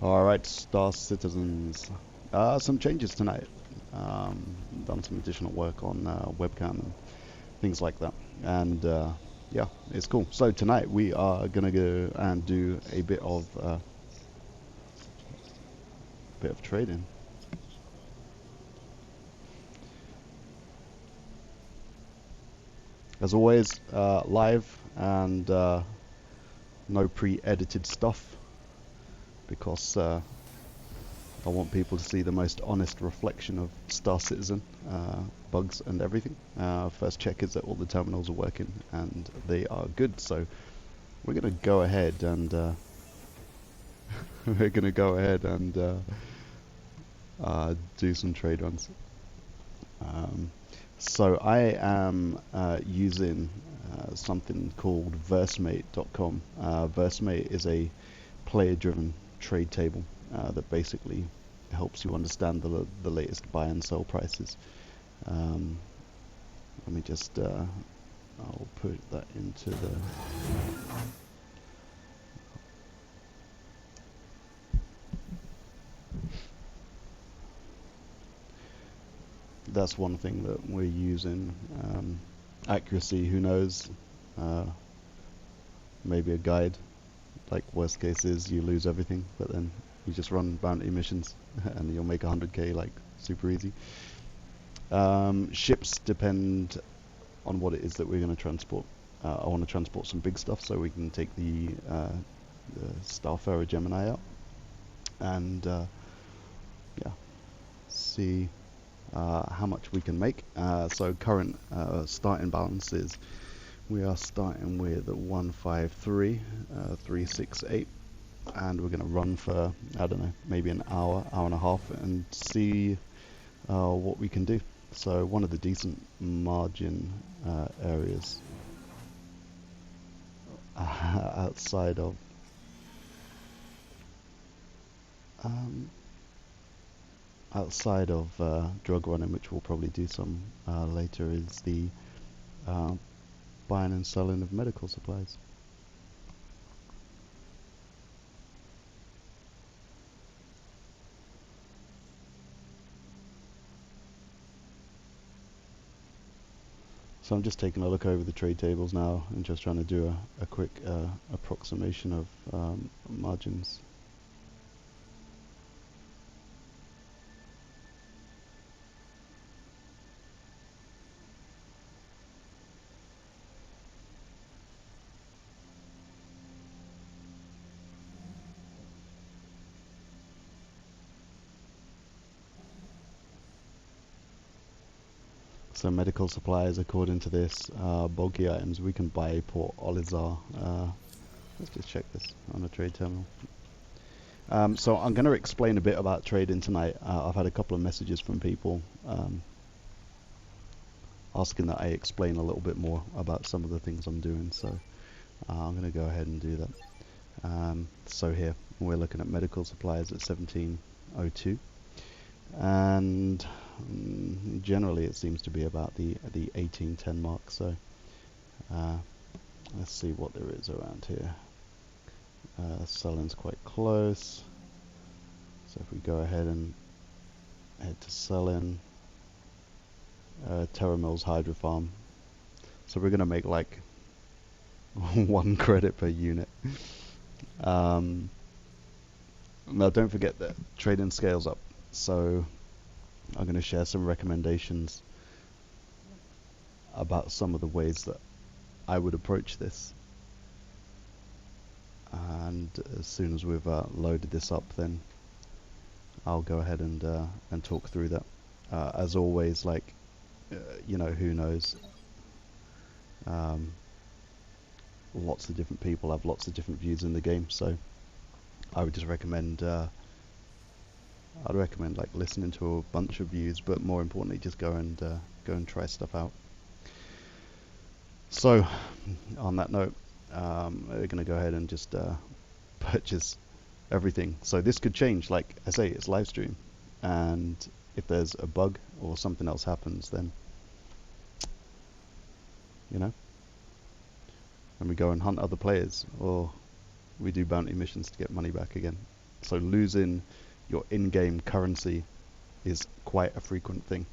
Alright, Star Citizens. Some changes tonight. Done some additional work on webcam and things like that. And yeah, it's cool. So tonight we are going to go and do a bit of trading. As always, live and no pre-edited stuff because I want people to see the most honest reflection of Star Citizen, bugs and everything. First check is that all the terminals are working and they are good. So we're going to go ahead and do some trade runs. So I am using something called versemate.com. Versemate is a player-driven trade table that basically helps you understand the latest buy and sell prices. Let me just I'll put that into the that's one thing that we're using. Accuracy, who knows, maybe a guide. Like worst case is you lose everything, but then you just run bounty missions and you'll make 100k like super easy. Ships depend on what it is that we're going to transport. I want to transport some big stuff so we can take the Starfarer Gemini out and yeah, see how much we can make. So current starting balance is we are starting with 153,368, and we're going to run for, I don't know, maybe an hour and a half and see what we can do. So one of the decent margin areas outside of drug running, which we'll probably do some later, is the buying and selling of medical supplies. So I'm just taking a look over the trade tables now and just trying to do a quick approximation of margins. So medical supplies, according to this, bulky items we can buy Port Olizar. Let's just check this on a trade terminal. So I'm going to explain a bit about trading tonight. I've had a couple of messages from people asking that I explain a little bit more about some of the things I'm doing. So I'm going to go ahead and do that. So here we're looking at medical supplies at 1702. And generally it seems to be about the 1810 mark, so let's see what there is around here. Selling's quite close, so if we go ahead and head to selling, Terra Mills Hydro Farm, so we're going to make like 1 credit per unit. Now don't forget that trading scales up, so I'm going to share some recommendations about some of the ways that I would approach this. And as soon as we've loaded this up, then I'll go ahead and talk through that. As always, like, you know, who knows? Lots of different people have lots of different views in the game, so I would just recommend I'd recommend like listening to a bunch of views, but more importantly just go and try stuff out. So on that note, we're going to go ahead and just purchase everything. So this could change, like I say, it's live stream, and if there's a bug or something else happens, then you know, and we go and hunt other players, or we do bounty missions to get money back again. So losing your in-game currency is quite a frequent thing.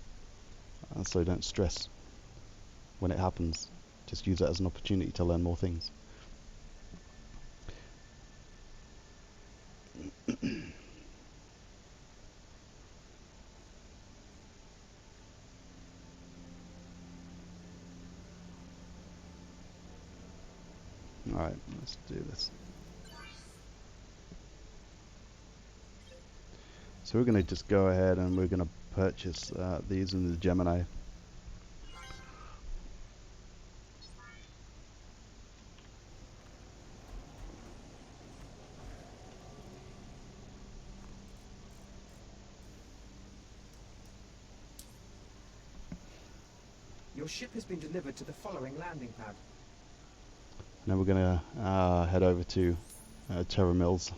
So don't stress when it happens. Just use it as an opportunity to learn more things. Alright, let's do this. So we're going to just go ahead and we're going to purchase these in the Gemini. Your ship has been delivered to the following landing pad. Now we're going to head over to Terra Mills.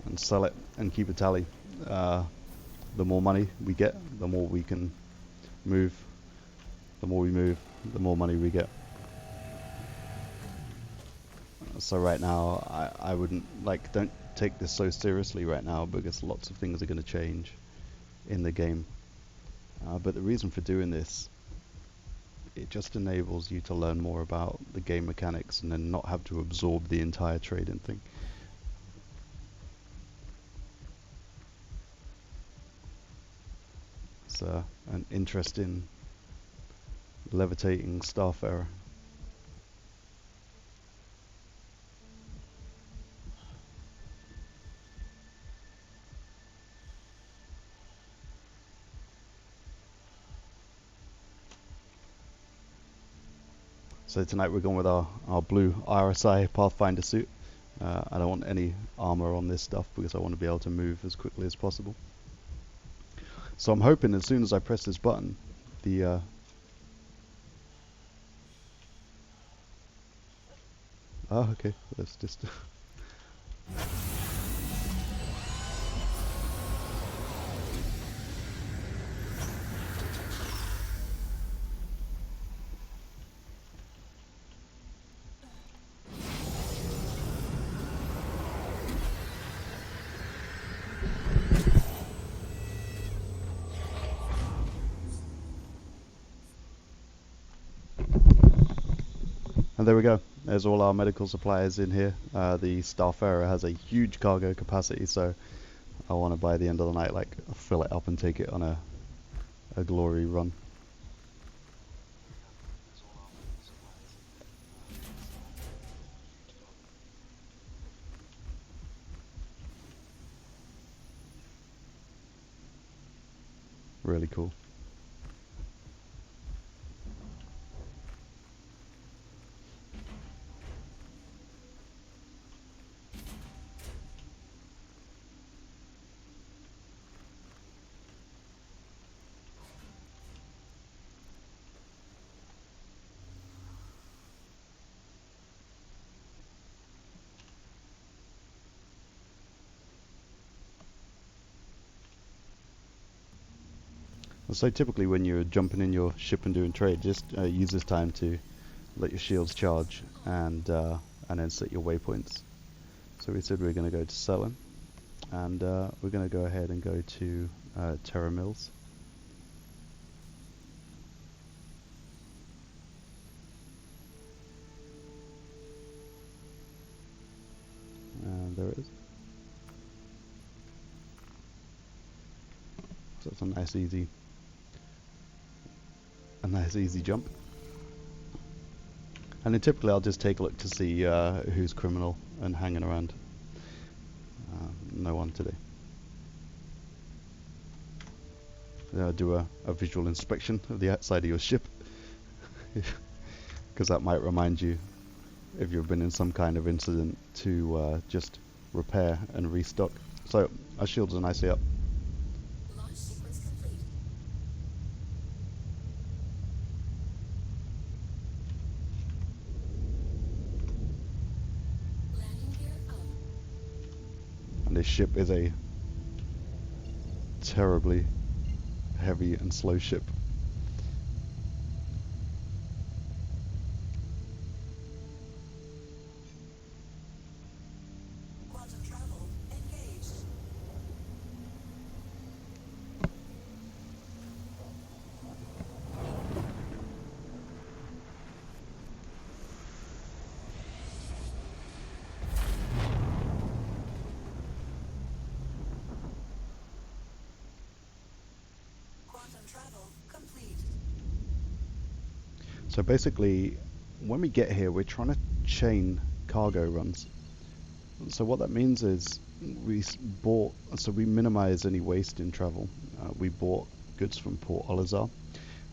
And sell it and keep a tally. The more money we get, the more we can move. The more we move, the more money we get. So right now, I wouldn't, like, don't take this so seriously right now because lots of things are going to change in the game. But the reason for doing this, it just enables you to learn more about the game mechanics and then not have to absorb the entire trading thing. It's an interesting levitating starfarer. So tonight we're going with our blue RSI Pathfinder suit. I don't want any armor on this stuff because I want to be able to move as quickly as possible. So I'm hoping as soon as I press this button, the oh, okay, let's just and there we go. There's all our medical supplies in here. The Starfarer has a huge cargo capacity, so I want to by the end of the night like fill it up and take it on a glory run. Really cool. So typically when you're jumping in your ship and doing trade, just use this time to let your shields charge and then set your waypoints. So we said we're going to go to Selin, and we're going to go ahead and go to Terra Mills. And there it is. So it's a nice easy jump. And then typically I'll just take a look to see who's criminal and hanging around. No one today. Do a visual inspection of the outside of your ship, because that might remind you, if you've been in some kind of incident, to just repair and restock. So our shields are nicely up. Launch sequence complete. Landing gear up. And this ship is a terribly heavy and slow ship. travel complete. So basically, when we get here, we're trying to chain cargo runs. So what that means is we minimize any waste in travel. We bought goods from Port Olazar,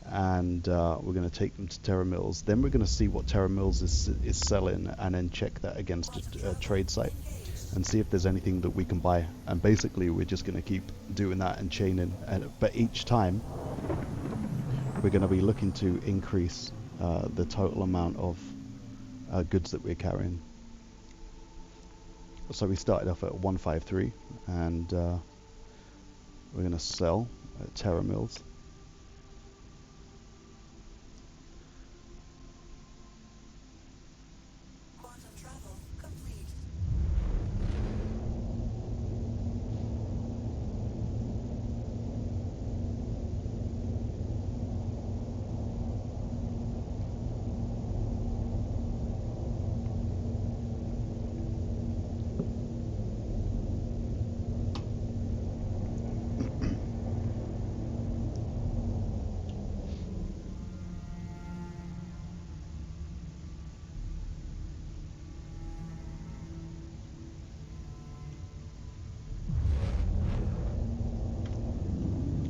and we're going to take them to Terra Mills. Then we're going to see what Terra Mills is selling, and then check that against a trade site and see if there's anything that we can buy. And basically, we're just going to keep doing that and chaining. But each time, we're going to be looking to increase the total amount of goods that we're carrying. So we started off at 153, and we're going to sell at Terra Mills. Quantum travel complete.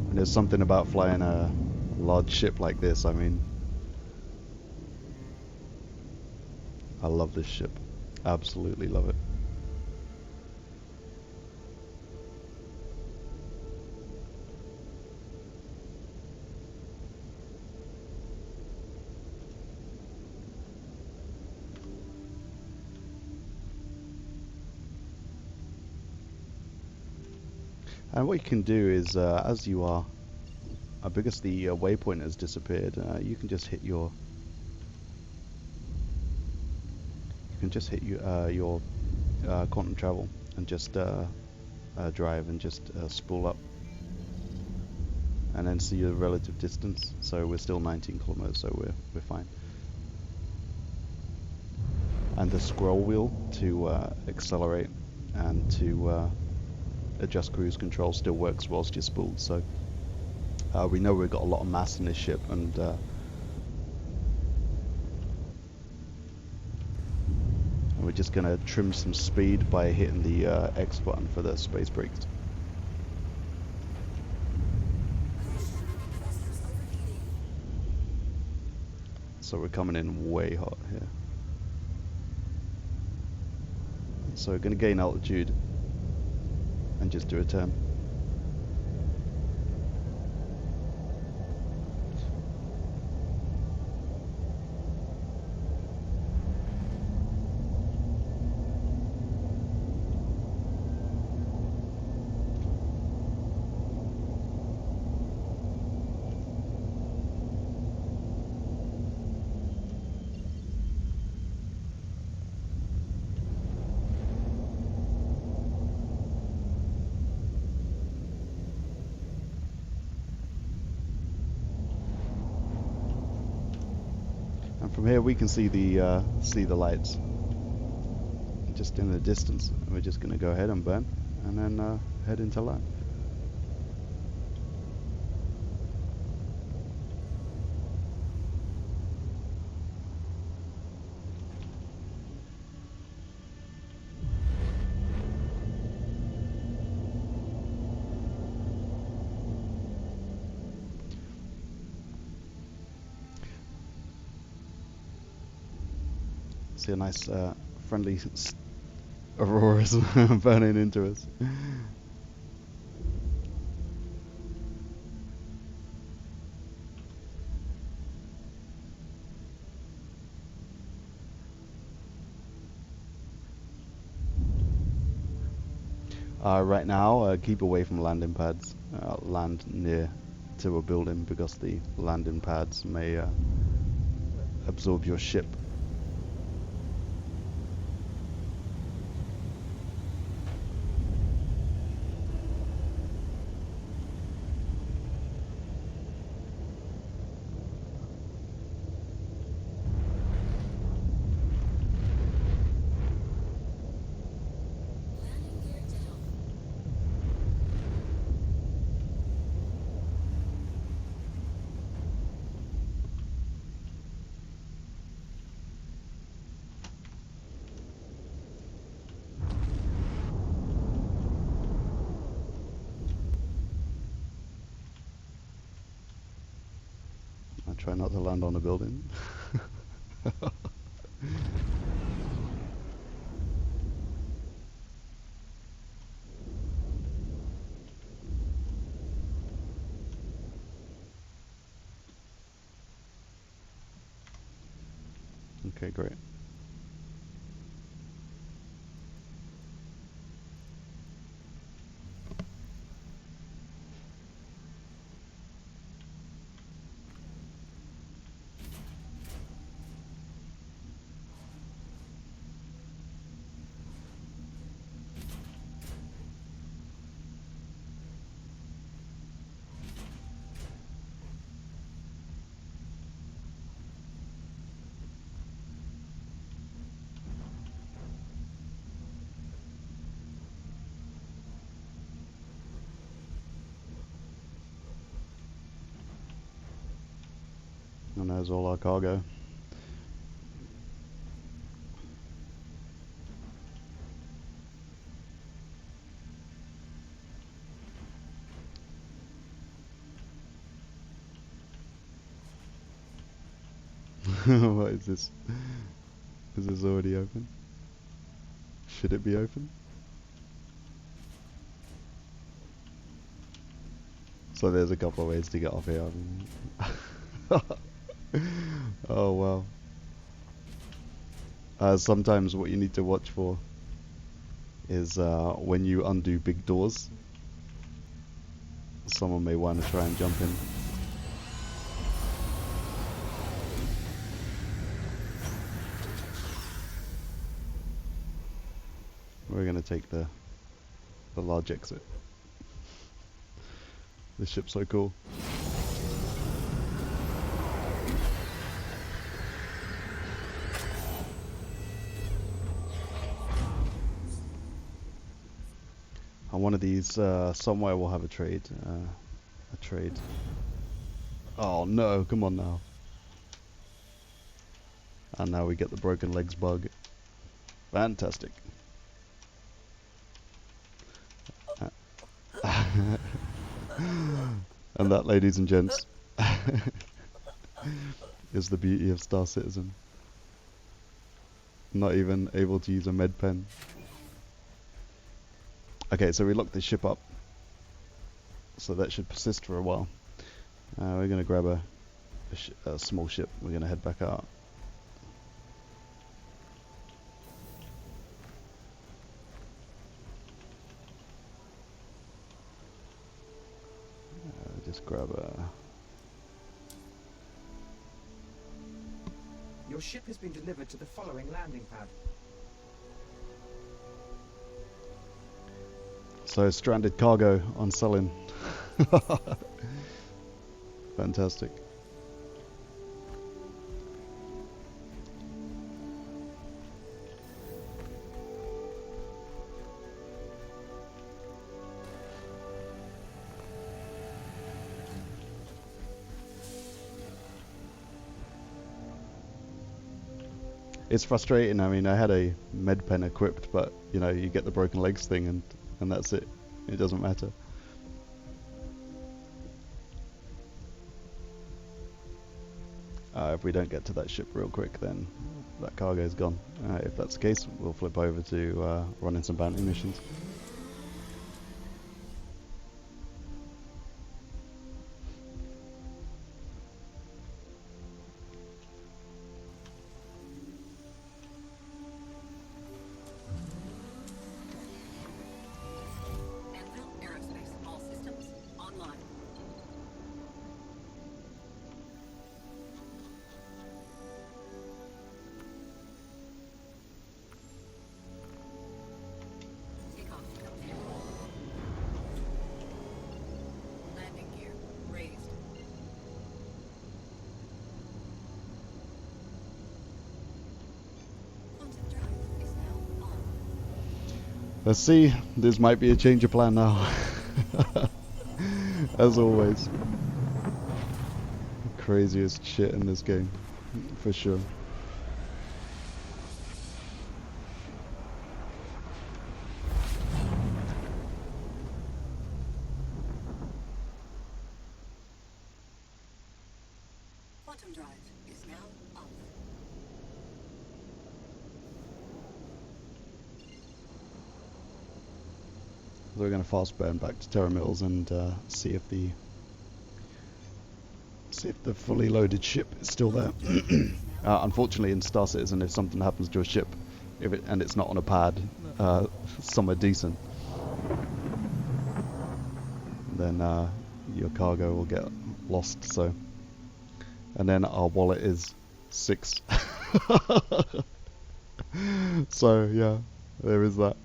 And there's something about flying a large ship like this. I mean, I love this ship. Absolutely love it. And what you can do is, as you are, because the waypoint has disappeared, you can just hit your quantum travel and just drive and just spool up, and then see your relative distance. So we're still 19 kilometers, so we're fine. And the scroll wheel to accelerate and to adjust cruise control still works whilst you're spooled. So we know we've got a lot of mass in this ship, and we're just going to trim some speed by hitting the X button for the space brakes. So we're coming in way hot here. So we're going to gain altitude and just do a turn. From here we can see the lights just in the distance, and we're just going to go ahead and burn and then head into land. See a nice friendly auroras burning into us. Right now, keep away from landing pads. Land near to a building, because the landing pads may absorb your ship. Landing gear down. Try not to land on a building. Okay, great. And there's all our cargo. What is this? Is this already open? Should it be open? So there's a couple of ways to get off here. Oh wow. Sometimes what you need to watch for is when you undo big doors, someone may want to try and jump in. We're going to take the large exit. This ship's so cool. And one of these, somewhere we'll have a trade. Oh no, come on now. And now we get the broken legs bug. Fantastic. And that, ladies and gents, is the beauty of Star Citizen. Not even able to use a med pen. Okay, so we locked the ship up, so that should persist for a while. We're going to grab a small ship. We're going to head back out. Just grab a... Your ship has been delivered to the following landing pad. So stranded cargo on Sullen. Fantastic. It's frustrating. I mean, I had a med pen equipped, but you know, you get the broken legs thing, and that's it. It doesn't matter. If we don't get to that ship real quick, then that cargo is gone. If that's the case, we'll flip over to running some bounty missions. Let's see, this might be a change of plan now. As always. Craziest shit in this game, for sure. Quantum drive is now up. So we're going to fast burn back to Terra Mills and see if the fully loaded ship is still there. Unfortunately, in Star Citizen, if something happens to a ship, and it's not on a pad, somewhere decent, then your cargo will get lost. So, and then our wallet is 6. So yeah, there is that.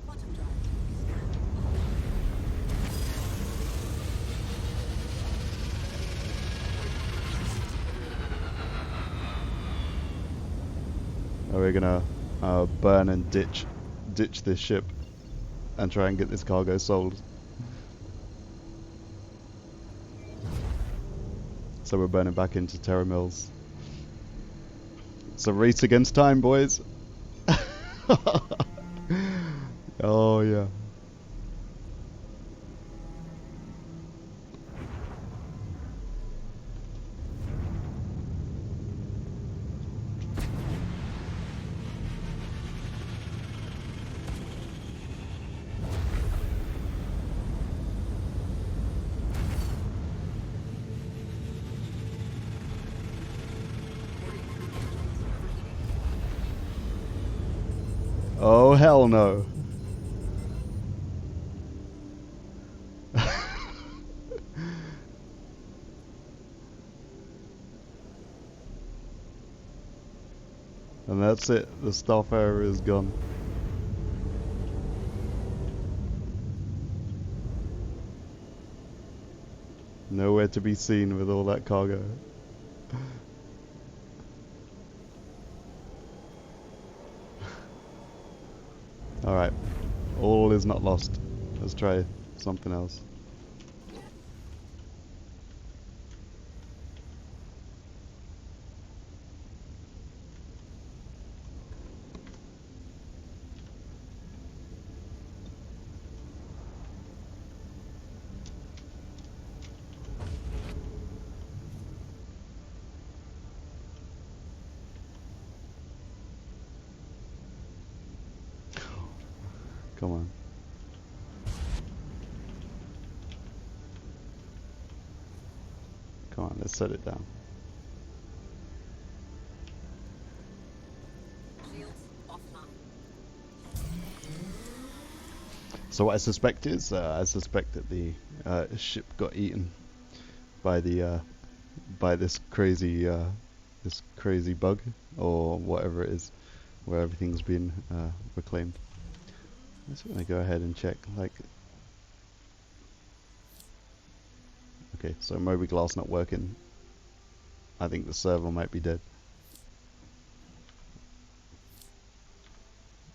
Quantum drive is now up. We're gonna burn and ditch this ship and try and get this cargo sold. So we're burning back into Terra Mills. It's a race against time, boys. Oh yeah. Oh hell no. And that's it, the Starfarer is gone. Nowhere to be seen with all that cargo. Alright, all is not lost. Let's try something else. Come on. Come on, let's set it down. Shields offline. So what I suspect is, I suspect that the ship got eaten by the by this crazy bug or whatever it is, where everything's been reclaimed. I'm just gonna go ahead and check. Like, okay, so Moby Glass not working. I think the server might be dead.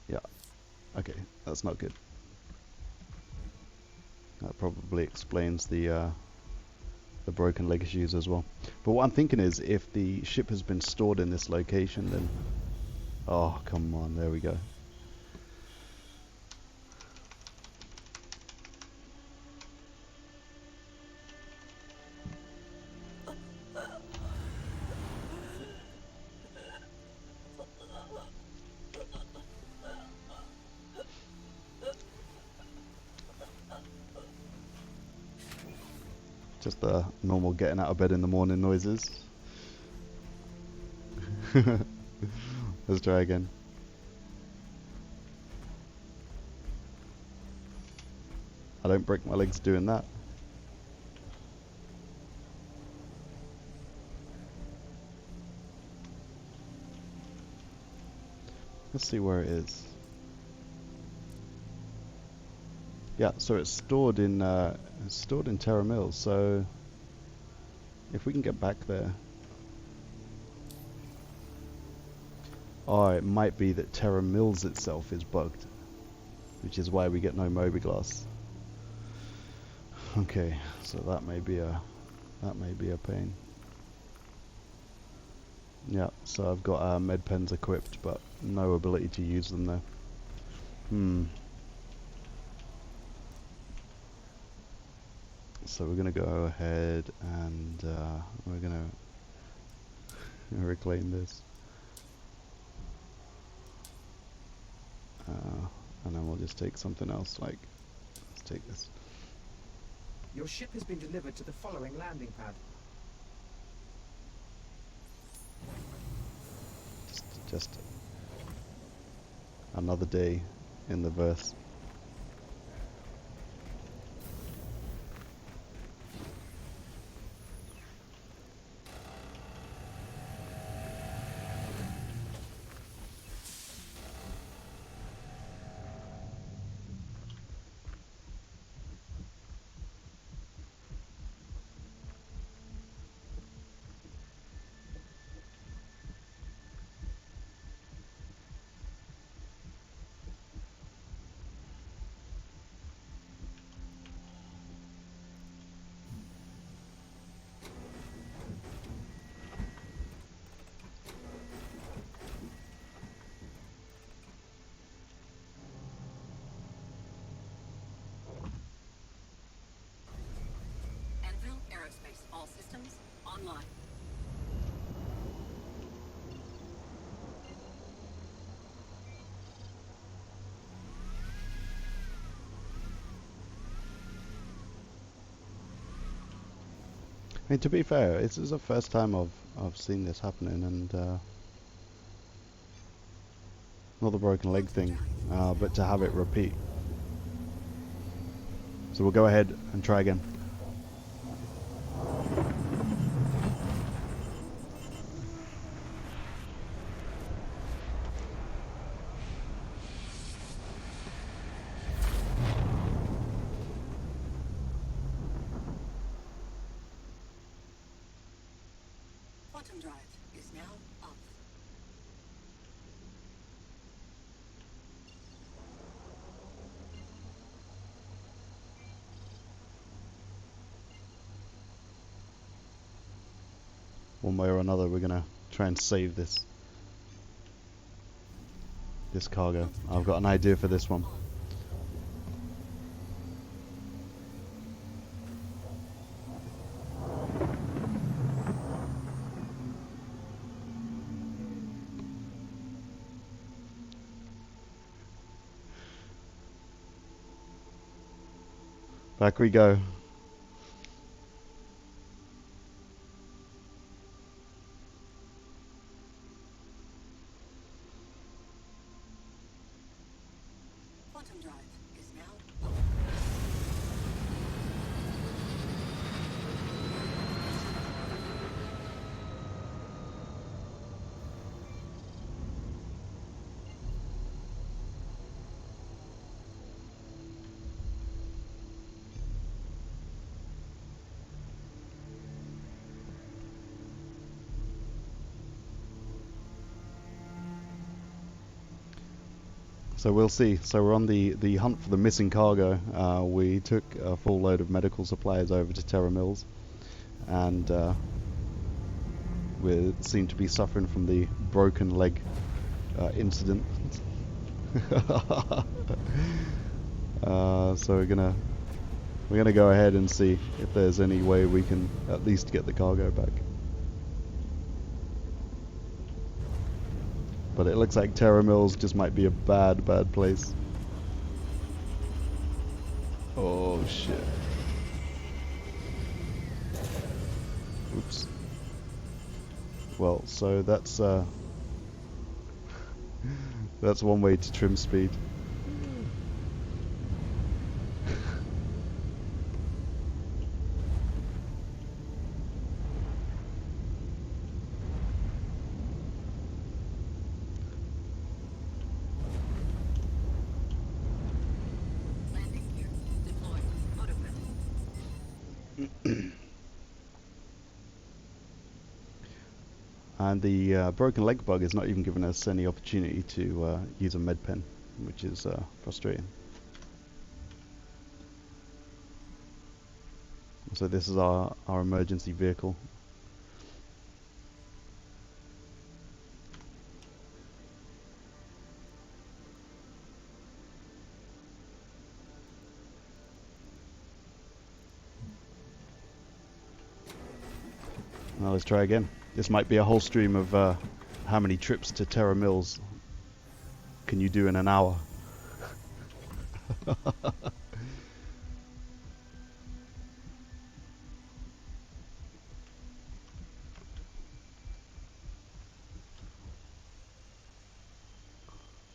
Yeah. Okay, that's not good. That probably explains the broken leg issues as well. But what I'm thinking is, if the ship has been stored in this location, then oh come on, there we go. Just the normal getting out of bed in the morning noises. Let's try again. I don't break my legs doing that. Let's see where it is. Yeah, so it's stored in Terra Mills. So if we can get back there, oh, it might be that Terra Mills itself is bugged, which is why we get no Moby Glass. Okay, so that may be a pain. Yeah, so I've got med pens equipped, but no ability to use them there. Hmm. So we're gonna go ahead and we're gonna reclaim this. And then we'll just take something else, like, let's take this. Your ship has been delivered to the following landing pad. Just another day in the verse. Anvil Aerospace, all systems online. I mean, to be fair, this is the first time I've seen this happening, and not the broken leg thing, but to have it repeat. So we'll go ahead and try again. Quantum drive is now off. One way or another, we're gonna try and save this cargo. I've got an idea for this one. Back we go. Quantum drive is now off. So we'll see. So we're on the hunt for the missing cargo. We took a full load of medical supplies over to Terra Mills, and we seem to be suffering from the broken leg incident. So we're gonna go ahead and see if there's any way we can at least get the cargo back. But it looks like Terra Mills just might be a bad place. Oh shit. Oops. Well, so that's that's one way to trim speed. Landing gear deployed. Autopilot. And the broken leg bug is not even giving us any opportunity to use a med pen, which is frustrating. So this is our emergency vehicle. Now let's try again. This might be a whole stream of how many trips to Terra Mills can you do in an hour.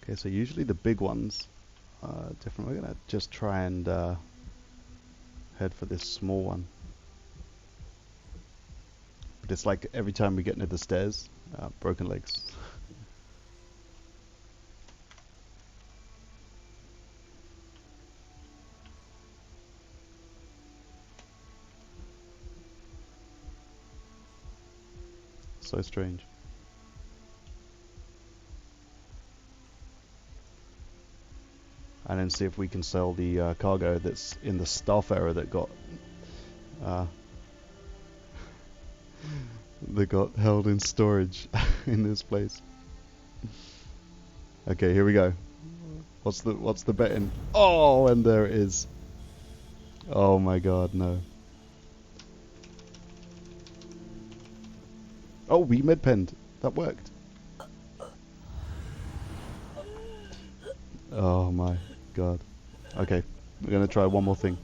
Okay, so usually the big ones are different. We're gonna just try and head for this small one. But it's like every time we get near the stairs, broken legs. So strange. And then see if we can sell the cargo that's in the Starfarer that got held in storage in this place. Okay, here we go. What's the betting? Oh, and there it is. Oh my god, no. Oh, we mid-penned. That worked. Oh my god. Okay, we're gonna try one more thing.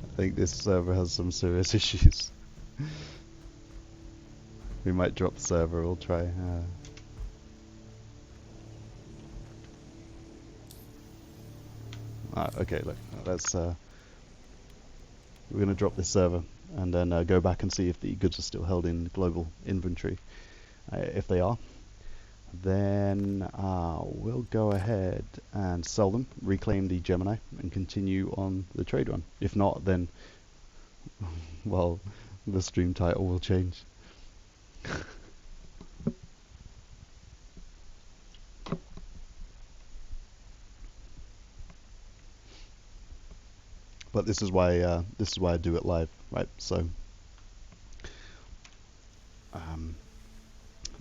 I think this server has some serious issues. We might drop the server, we'll try. Okay, look, let's we're gonna drop this server and then go back and see if the goods are still held in global inventory. If they are, then we'll go ahead and sell them, reclaim the Gemini, and continue on the trade run. If not, then, well, the stream title will change. But this is why I do it live, right? So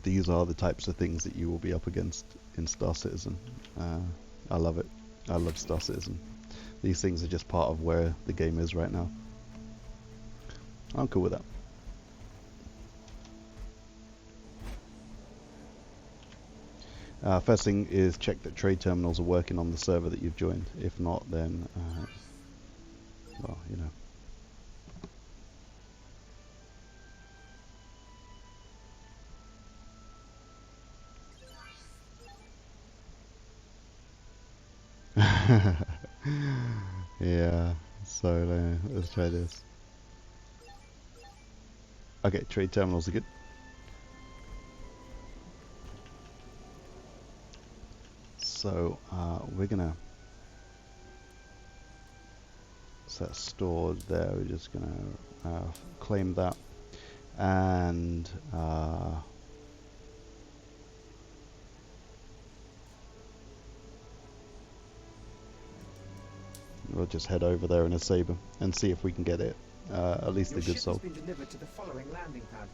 these are the types of things that you will be up against in Star Citizen. I love it. I love Star Citizen. These things are just part of where the game is right now. I'm cool with that. First thing is check that trade terminals are working on the server that you've joined. If not, then well, you know. Yeah, so let's try this. Okay, trade terminals are good. So we're gonna set stored there. We're just gonna claim that, and we'll just head over there in a Saber and see if we can get it. At least the good sold. Your ship has been delivered to the following landing pad.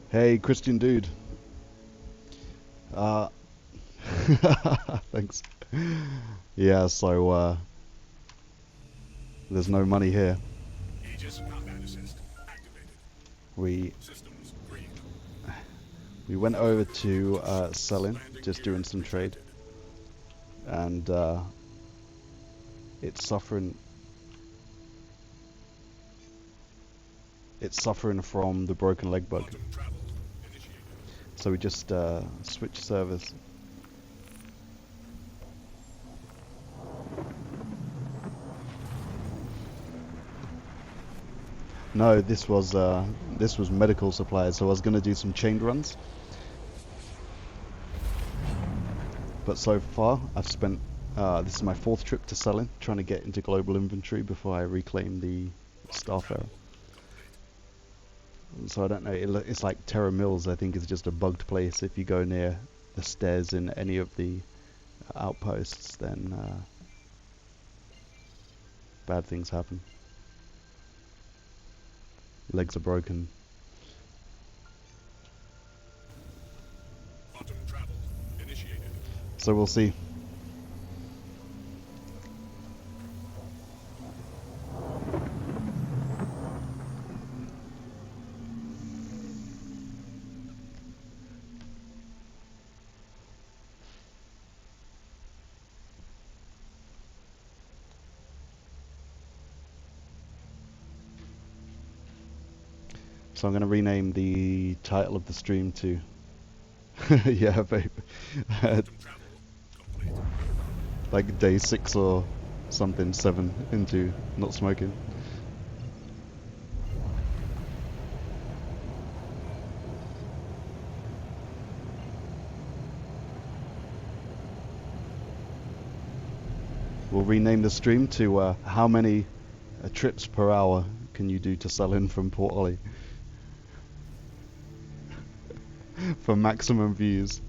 Hey, Christian dude. Thanks. Yeah, so there's no money here. Aegis combat assist activated. We Systems green. went over to selling, just doing some trade, and it's suffering from the broken leg bug. Quantum travel So we just switch servers. No, this was medical supplies. So I was gonna do some chain runs, but so far I've spent. This is my 4th trip to Selin, trying to get into global inventory before I reclaim the Starfarer. So I don't know, it's like Terra Mills, I think, is just a bugged place. If you go near the stairs in any of the outposts, then bad things happen. Legs are broken. Quantum travel initiated. So we'll see. So I'm going to rename the title of the stream to yeah, babe. Quantum travel complete. Like day 6 or something, 7 into not smoking. We'll rename the stream to how many trips per hour can you do to Selin from Port Ollie for maximum views.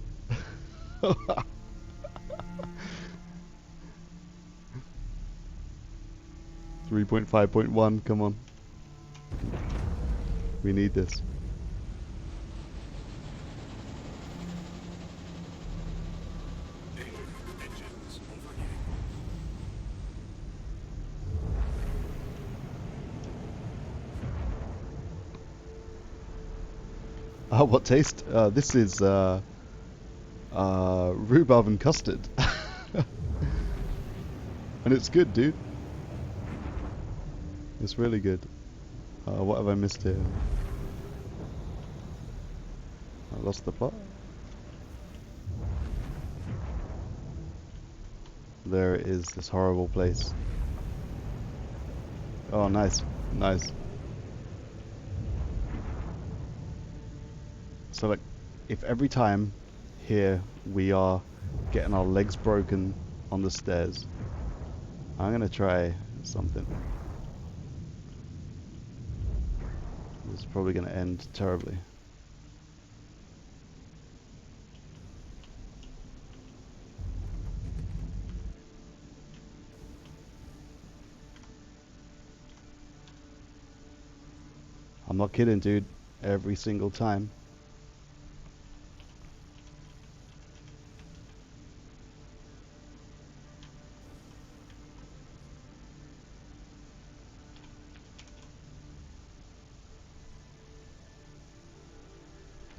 3.5.1, come on. We need this. Engines overheating. What taste? This is rhubarb and custard. And it's good, dude. It's really good. What have I missed here? I lost the plot. There it is, this horrible place. Oh, nice, nice. So like, if every time here we are getting our legs broken on the stairs, I'm gonna try something. This is probably gonna end terribly. I'm not kidding, dude. Every single time.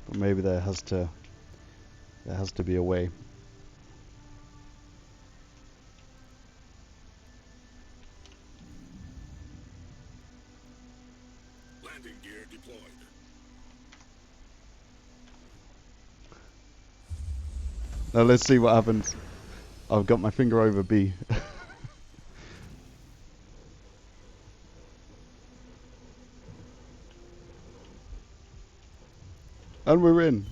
But maybe there has to be a way. Landing gear deployed. Now let's see what happens. I've got my finger over B. And we're in.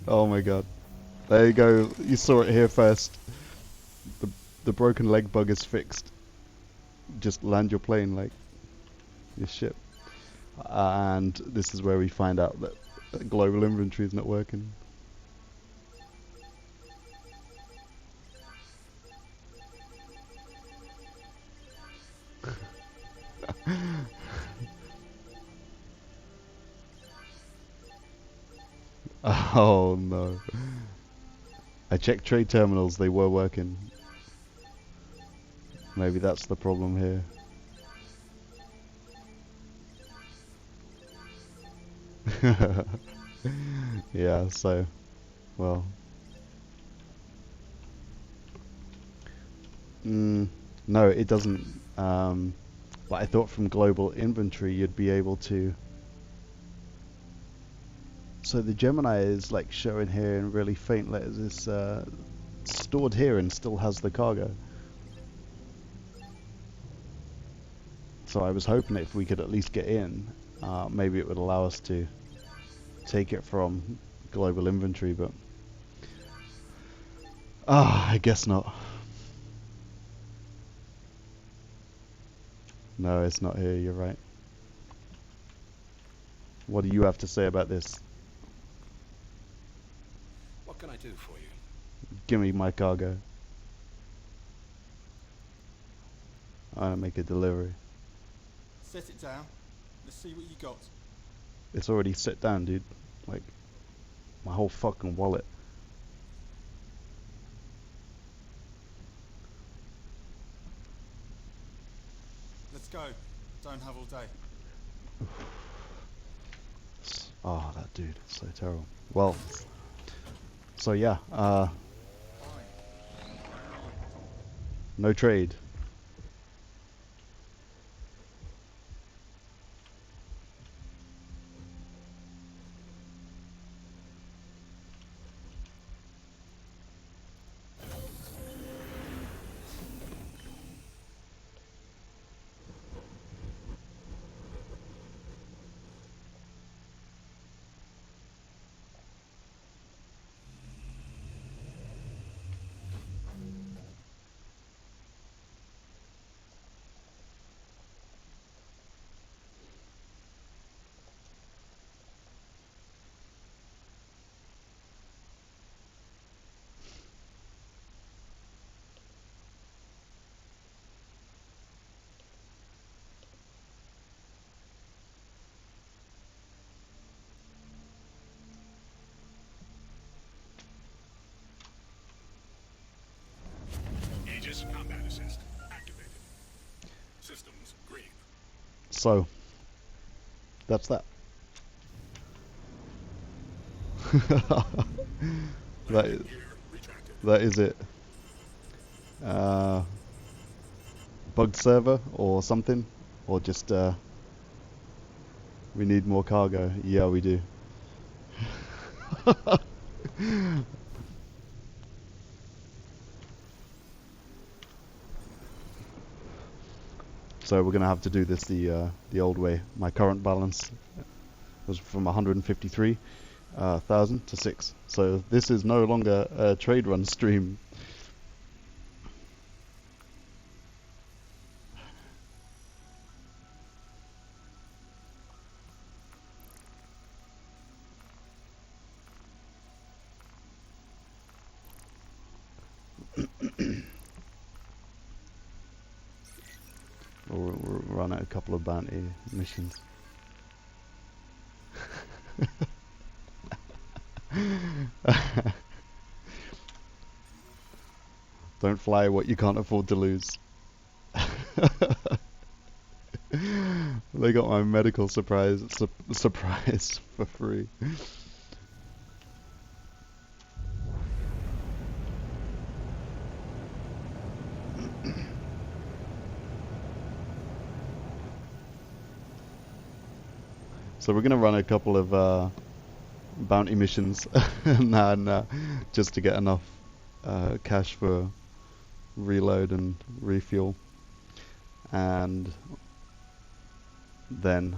Oh my god. There you go. You saw it here first. The broken leg bug is fixed. Just land your plane like your ship. And this is where we find out that global inventory is not working. Oh no. I checked trade terminals, they were working. Maybe that's the problem here. Yeah, so, well. No, it doesn't. But I thought from global inventory you'd be able to So the Gemini is like showing here in really faint letters. It's stored here and still has the cargo. So I was hoping if we could at least get in, maybe it would allow us to take it from global inventory, but I guess not. No, it's not here, you're right. What do you have to say about this? What can I do for you? Give me my cargo. I'm gonna make a delivery. Set it down. Let's see what you got. It's already set down, dude. Like, my whole fucking wallet. Let's go. Don't have all day. Oh, that dude, it's so terrible. Well, so yeah, no trade. Aegis combat assist activated. Systems green. So, that's that. that is, Gear retracted. that is it. Bugged server or something, or just we need more cargo. Yeah, we do. So we're gonna have to do this the old way. My current balance was from 153,000 to 6. So this is no longer a trade run stream. We'll run out a couple of bounty missions. Don't fly what you can't afford to lose. They got my medical surprise for free. So we're gonna run a couple of bounty missions and just to get enough cash for reload and refuel, and then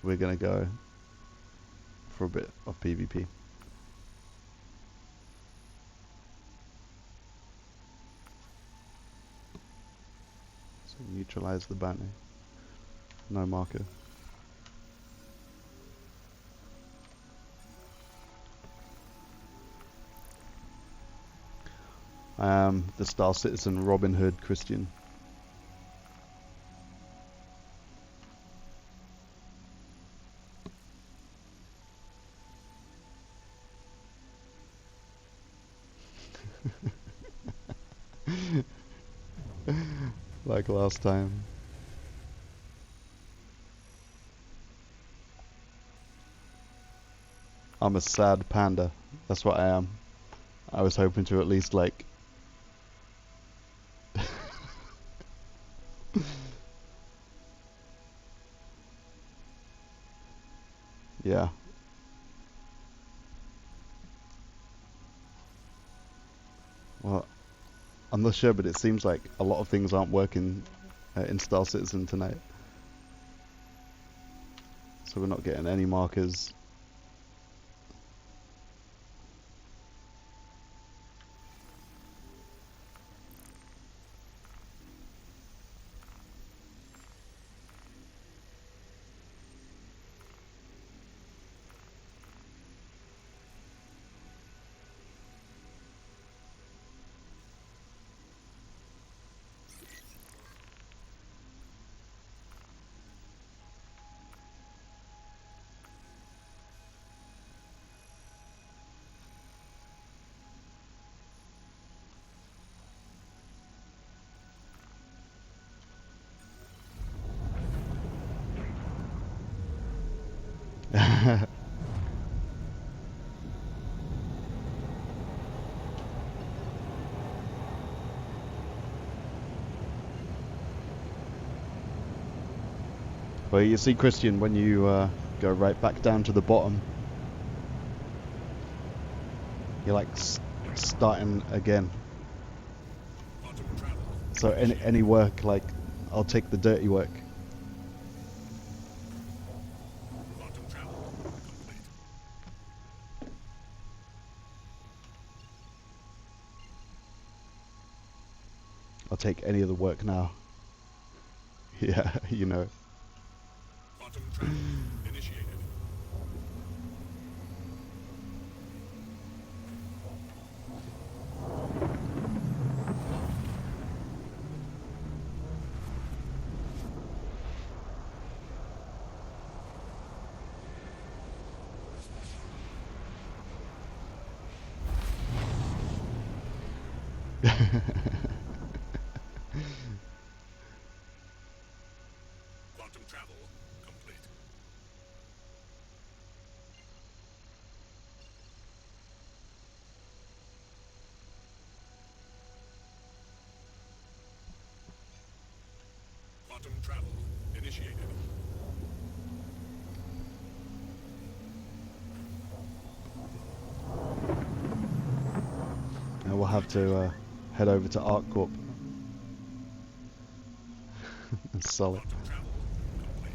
we're gonna go for a bit of PvP. So neutralize the bounty. No marker. The starcitizen Robin Hood Christian. Like last time. I'm a sad panda. That's what I am. I was hoping to at least like Well, I'm not sure, but it seems like a lot of things aren't working in Star Citizen tonight. So we're not getting any markers. Well, you see, Christian, when you go right back down to the bottom, you're like starting again. Quantum travel. So any work, like, I'll take the dirty work. Quantum travel complete. I'll take any of the work now. Yeah, you know. Quantum travel initiated. Quantum travel complete. Quantum travel initiated. And we'll have to head over to Arc Corp and sell it. Quantum travel complete.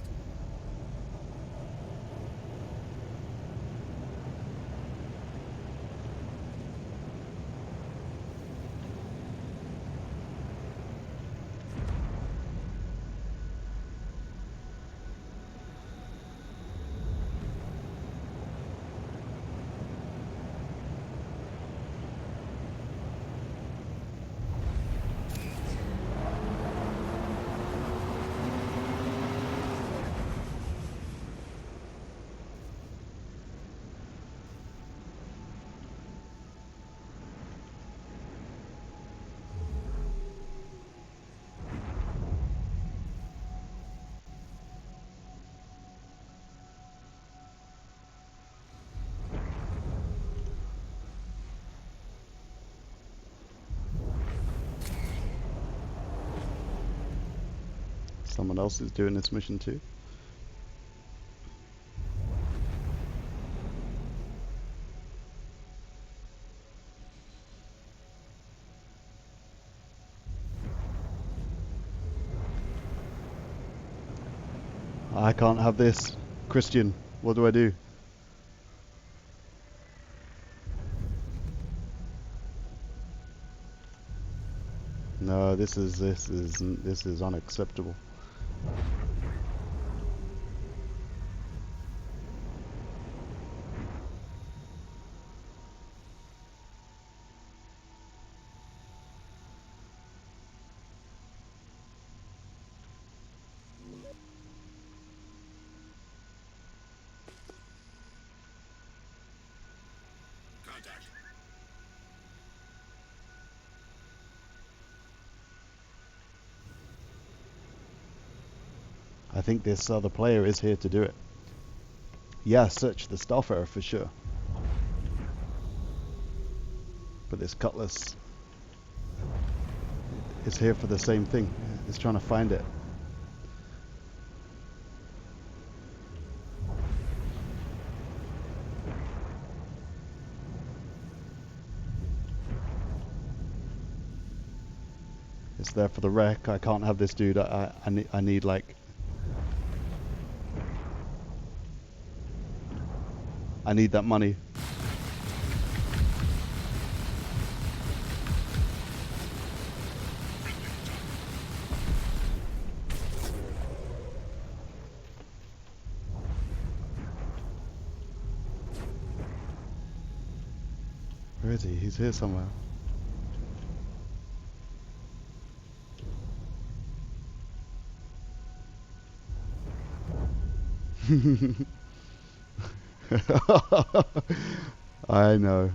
Someone else is doing this mission too. I can't have this. Christian, what do I do? No, this is unacceptable. Contact. I think this other player is here to do it. Yeah, search the staff area for sure. But this cutlass is here for the same thing. It's trying to find it. It's there for the wreck. I can't have this dude. I need like... I need that money. Where is he? He's here somewhere. I know.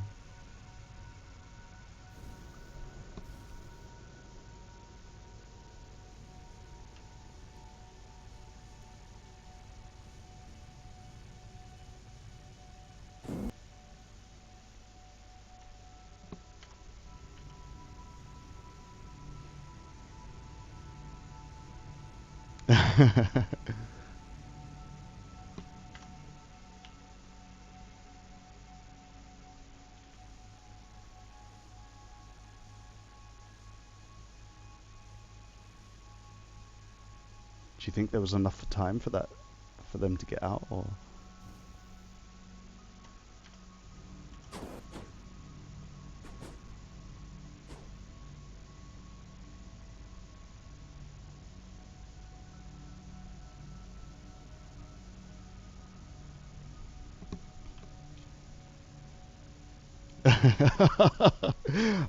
Do you think there was enough time for that, for them to get out, or?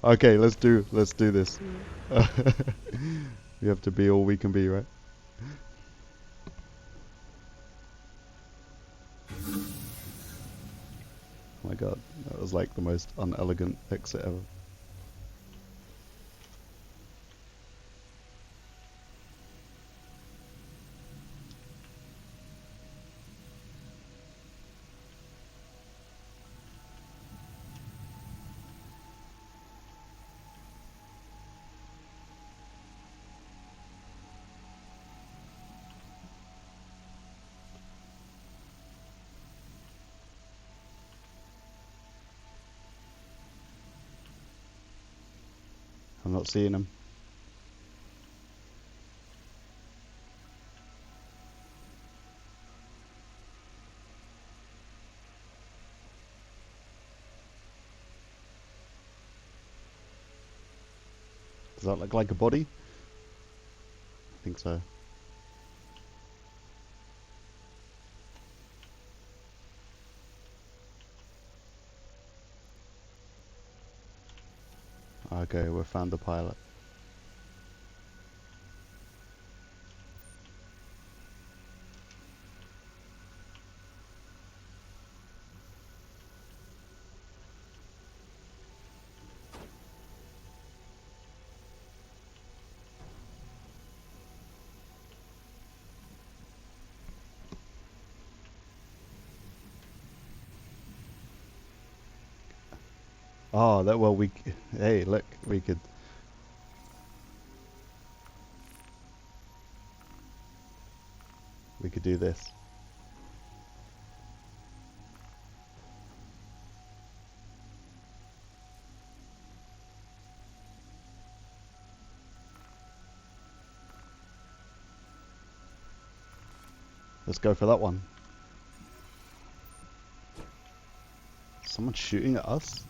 Okay, let's do this. We have to be all we can be, right? Oh my god, that was like the most unelegant exit ever. I'm not seeing him. Does that look like a body? I think so. Okay, we found the pilot. Oh, that well hey, look, we could do this. Let's go for that one. Someone's shooting at us?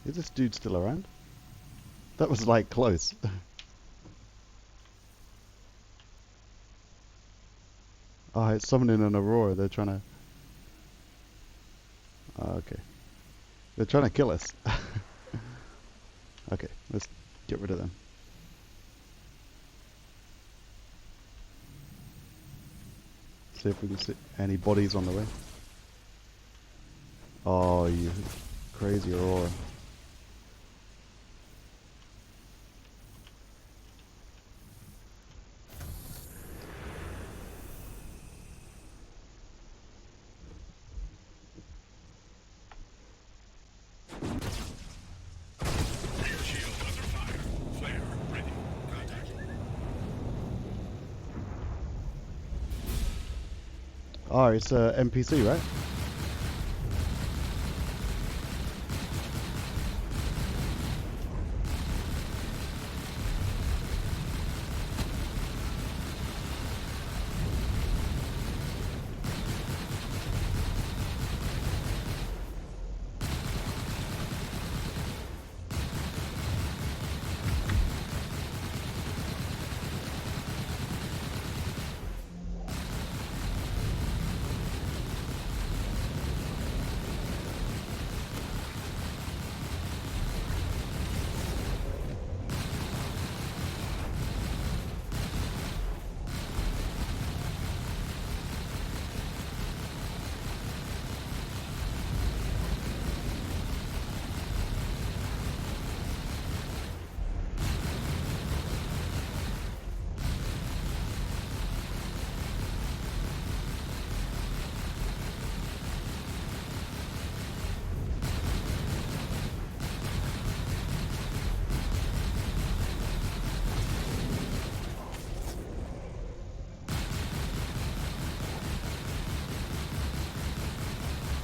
Is this dude still around? That was like close. Oh, it's summoning an aurora. They're trying to... Oh, okay. They're trying to kill us. Okay, let's get rid of them. See if we can see any bodies on the way. Oh, you crazy aurora. Shield under fire. Flare ready. Contact. Oh, it's a NPC, right?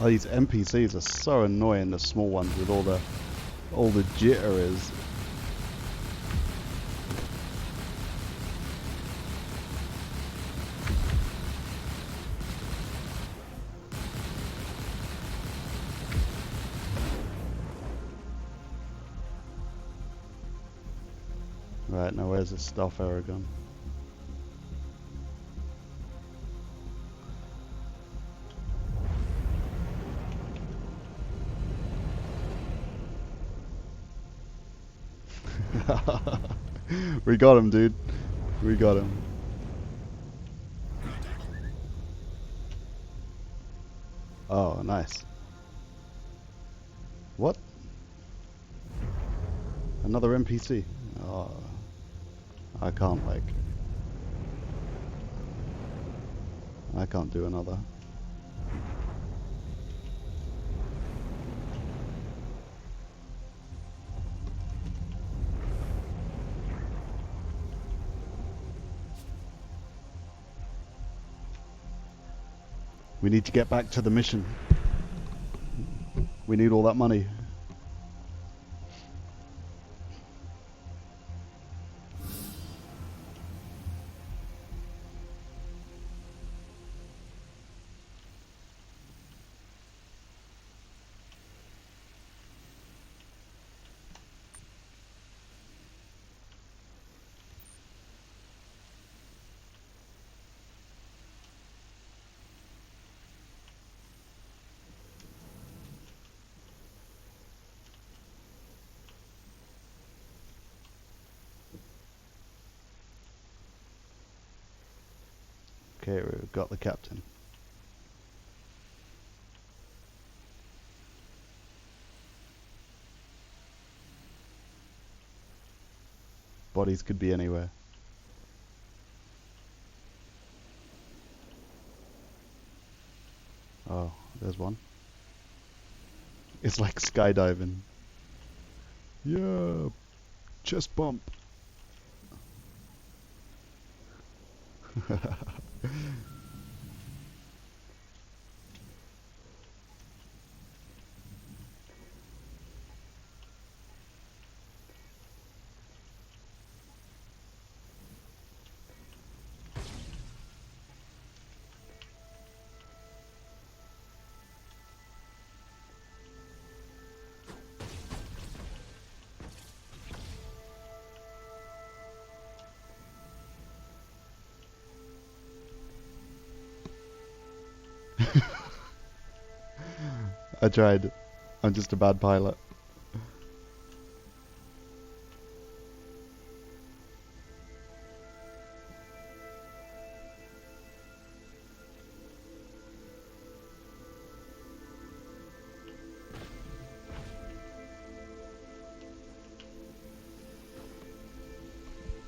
Oh, these NPCs are so annoying, the small ones with all the jitter is. Right, now where's the stealth arrow gun? We got him, dude. We got him. Oh, nice. What? Another NPC? Oh, I can't do another. We need to get back to the mission. We need all that money. Okay, we've got the captain. Bodies could be anywhere. Oh, there's one. It's like skydiving. Yeah, chest bump. I tried. I'm just a bad pilot.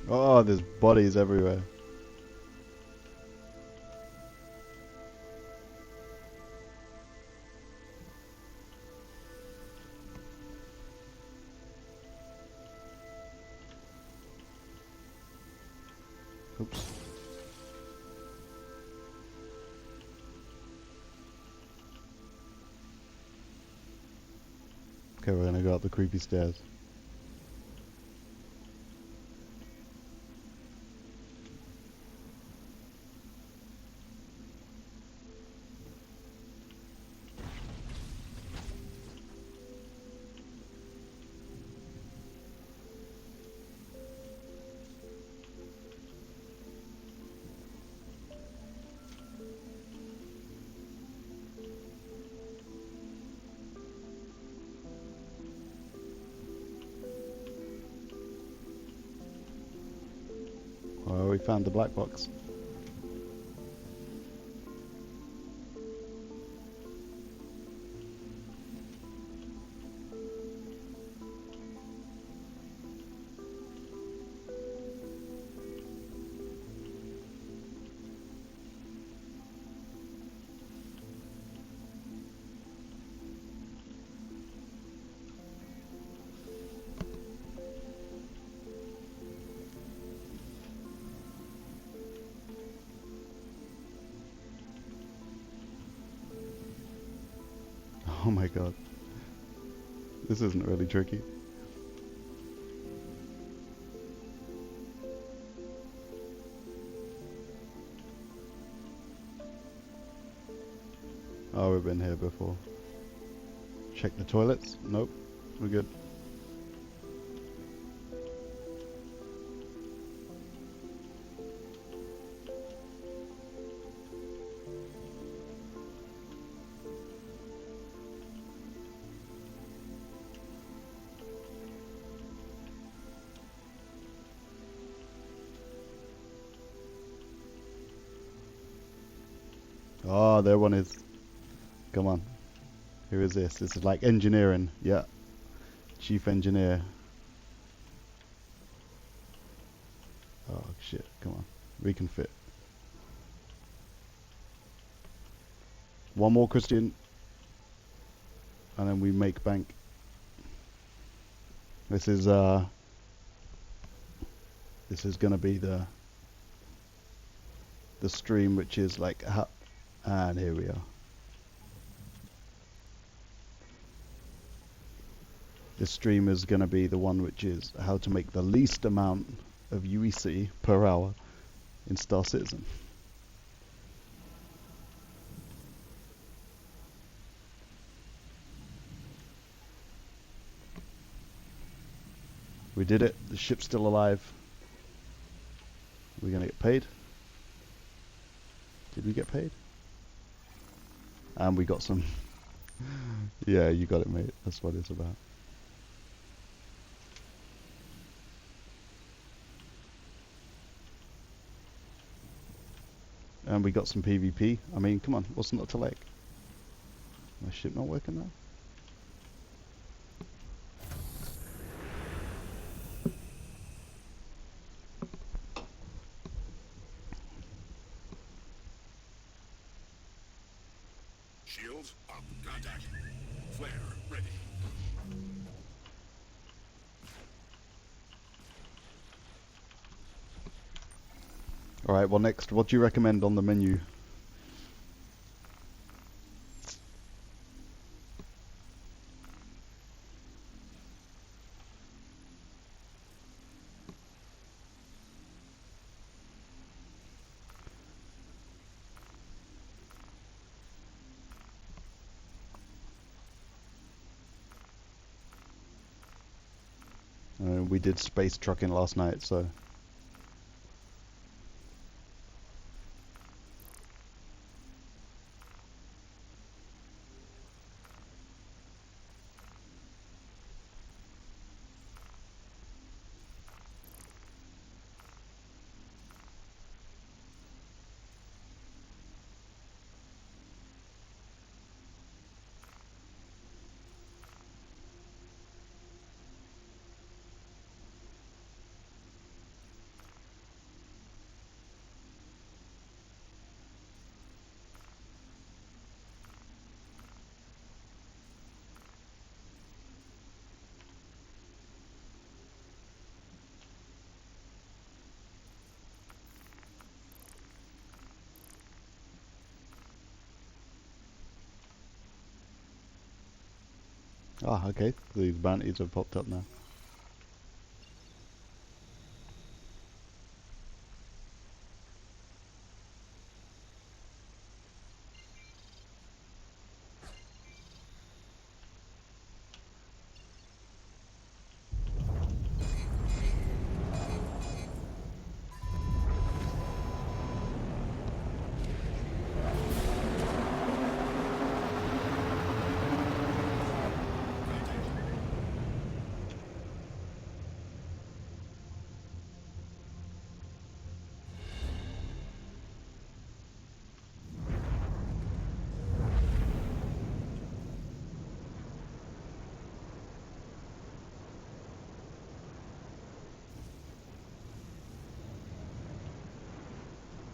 Oh, there's bodies everywhere. Oops. Okay, we're gonna go up the creepy stairs. Oh, we found the black box. Oh my god. This isn't really tricky. Oh, we've been here before. Check the toilets. Nope. We're good. Oh, there one is. Come on. Who is this? This is like engineering. Yeah. Chief engineer. Oh, shit. Come on. We can fit. One more Christian. And then we make bank. This is gonna be the stream, which is like and here we are. This stream is gonna be the one which is how to make the least amount of UEC per hour in Star Citizen. We did it. The ship's still alive. We're gonna get paid. Did we get paid? And we got some. Yeah, you got it, mate. That's what it's about. And we got some PvP. I mean, come on, what's not to like? My ship not working now? Shields up. Contact. Flare ready. Alright, well next, what do you recommend on the menu? We did space trucking last night, so... Ah, okay. These bounties have popped up now.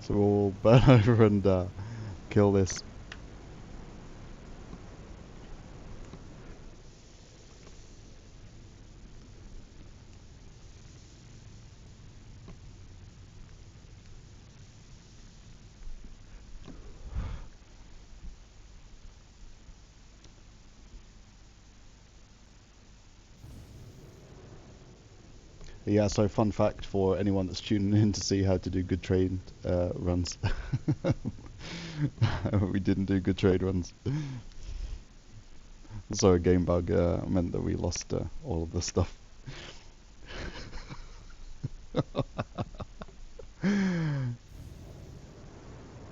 So we'll burn over and kill this. Yeah, so fun fact for anyone that's tuning in to see how to do good trade runs. We didn't do good trade runs. So a game bug meant that we lost all of the stuff.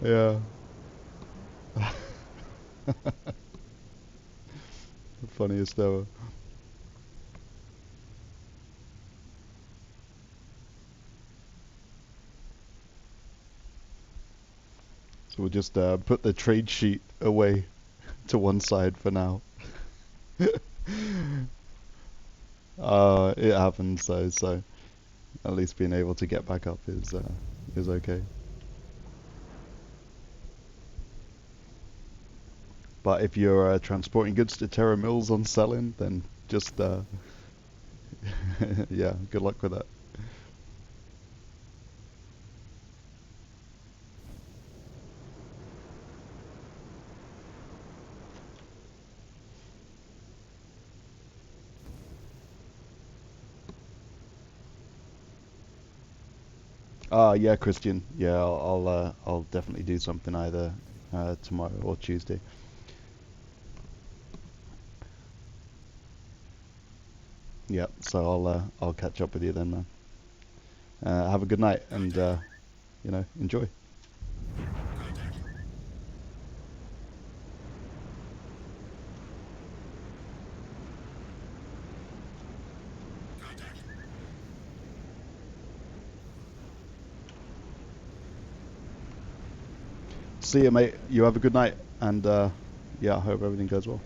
Yeah. The funniest ever. So we'll just put the trade sheet away to one side for now. It happens though, so at least being able to get back up is okay. But if you're transporting goods to Terra Mills on selling, then just yeah, good luck with that. Yeah, Christian. Yeah, I'll definitely do something either tomorrow or Tuesday. Yeah, so I'll catch up with you then, man. Have a good night and enjoy. See you, mate. You have a good night and yeah, I hope everything goes well.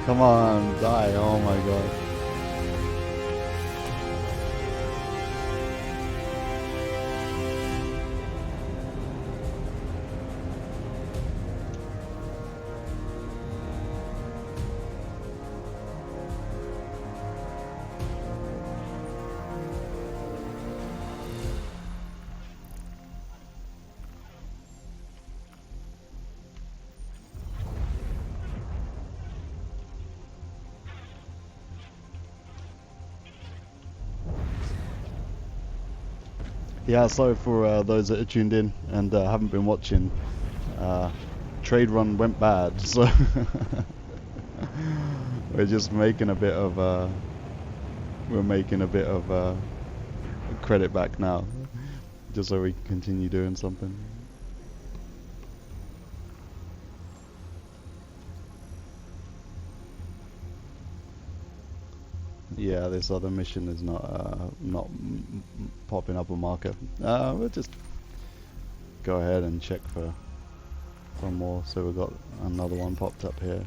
Come on, die. Oh my god. Yeah, sorry for those that are tuned in and haven't been watching. Trade run went bad, so we're just making a bit of credit back now, just so we can continue doing something. Yeah, this other mission is not popping up a marker. We'll just go ahead and check for more. So we've got another one popped up here.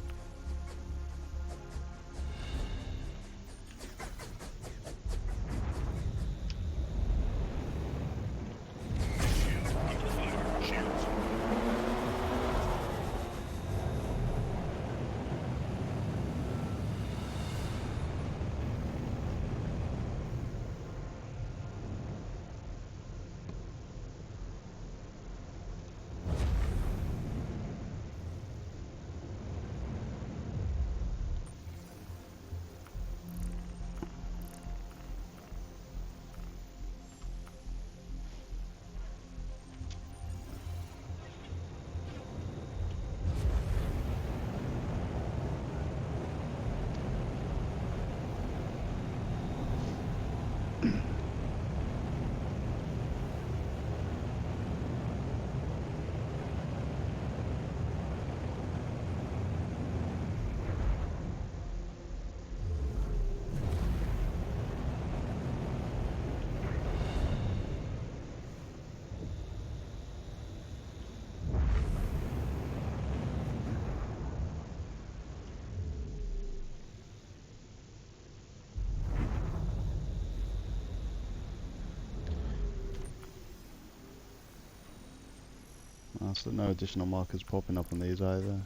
So no additional markers popping up on these either.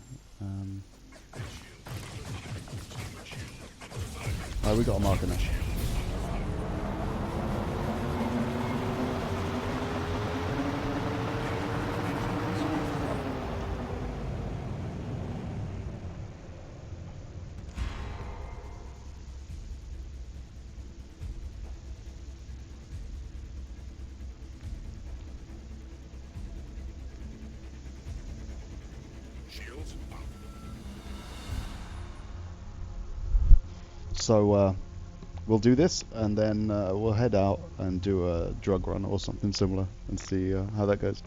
Oh, we got a marker now. Shields up. So we'll do this, and then we'll head out and do a drug run or something similar, and see how that goes.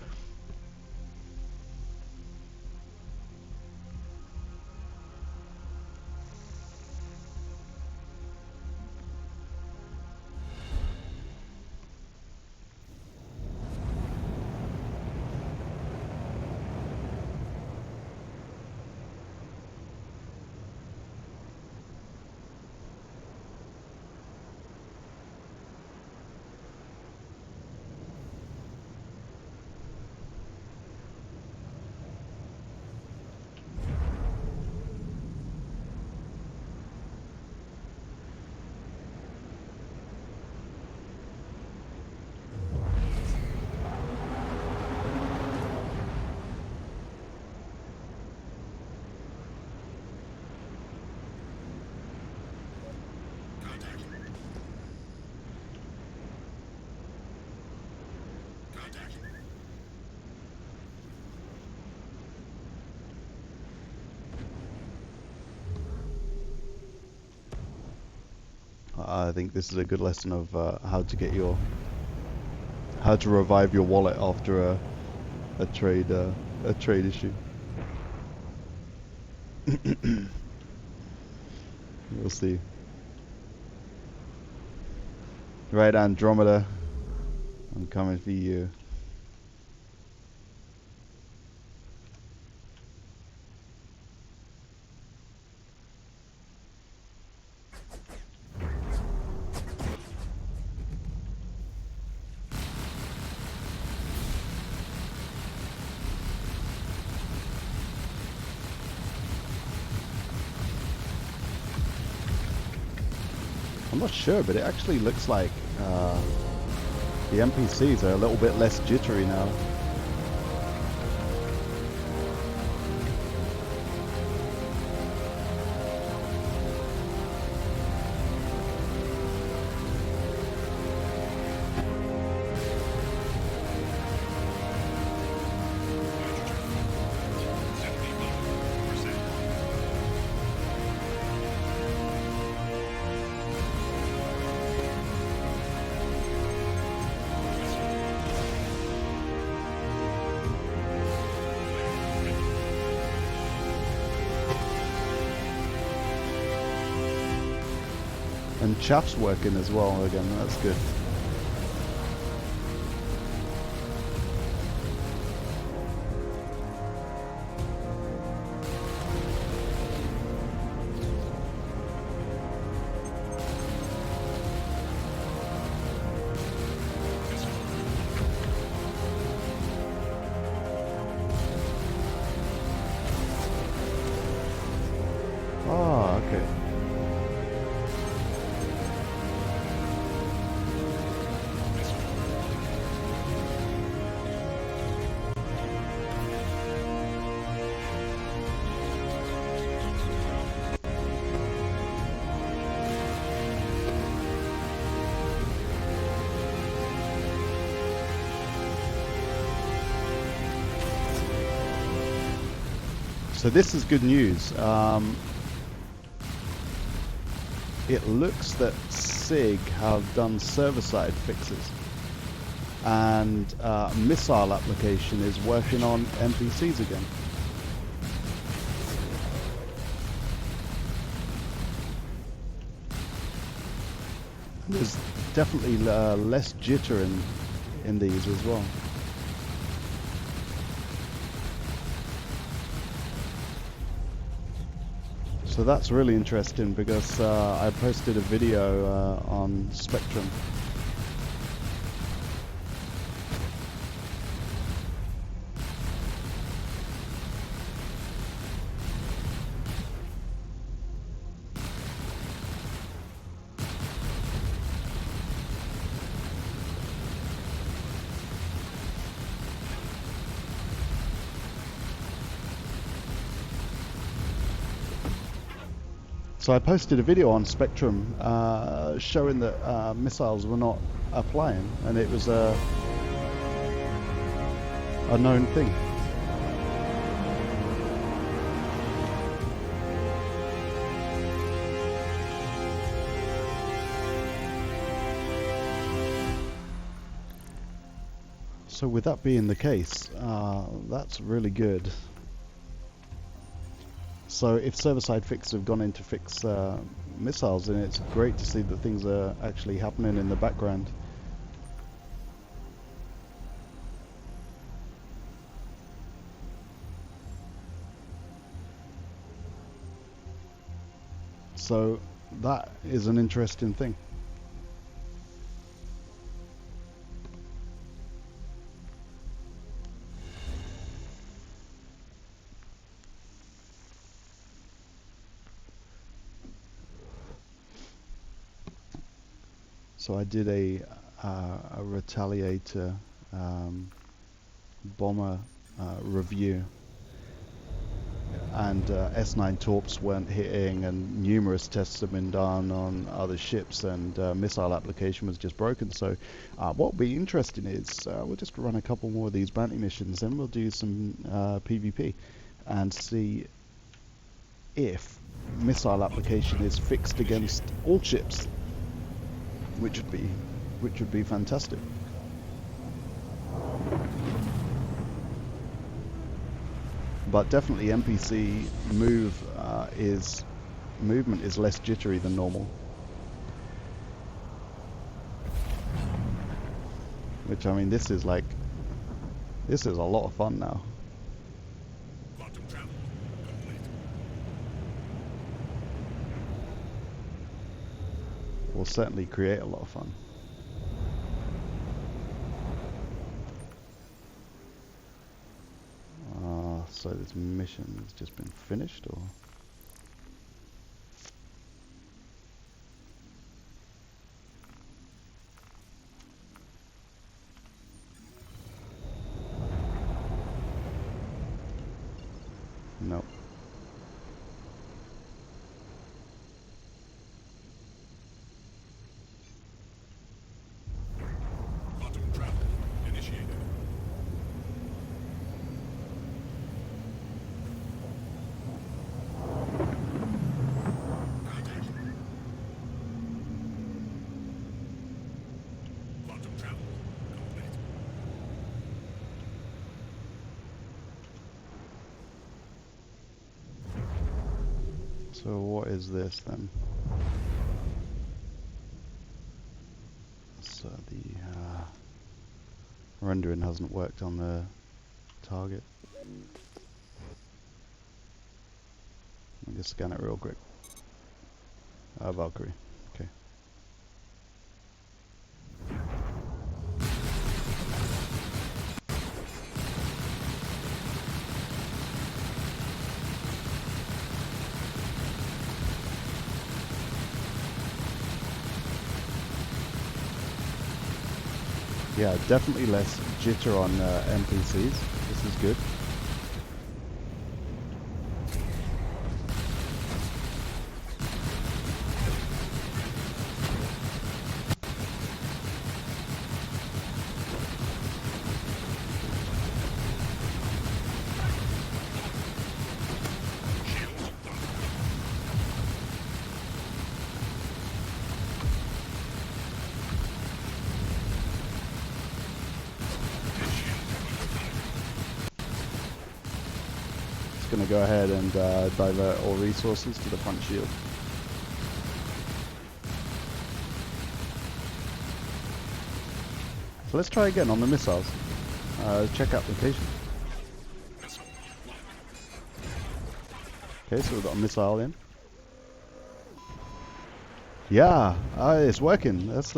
Contact. Contact. I think this is a good lesson of how to revive your wallet after a trade issue. We'll see. Right, Andromeda, I'm coming for you. I'm not sure, but it actually looks like the NPCs are a little bit less jittery now. And chaff's working as well again, that's good. Ah, okay. So this is good news. It looks that SIG have done server-side fixes, and missile application is working on NPCs again. There's definitely less jitter in these as well. So that's really interesting because I posted a video on Spectrum. So I posted a video on Spectrum showing that missiles were not applying, and it was a known thing. So with that being the case, that's really good. So if server-side fixes have gone in to fix missiles, then it's great to see that things are actually happening in the background. So that is an interesting thing. So I did a Retaliator bomber review, and S9 torps weren't hitting, and numerous tests have been done on other ships, and missile application was just broken. So what will be interesting is we'll just run a couple more of these bounty missions, and we'll do some PvP and see if missile application is fixed against all ships, which would be fantastic. But definitely NPC movement is less jittery than normal, which, I mean, this is a lot of fun now. Quantum travel complete. Will certainly create a lot of fun. So this mission has just been finished, or? No. Quantum travel initiated. Quantum travel complete. So what is this then? So the rendering hasn't worked on the target. Let me just scan it real quick. Valkyrie. Okay. Yeah, definitely less jitter on NPCs. This is good. Going to go ahead and divert all resources to the front shield. So let's try again on the missiles. Check application. Okay, so we've got a missile in. Yeah, it's working. That's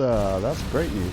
great news.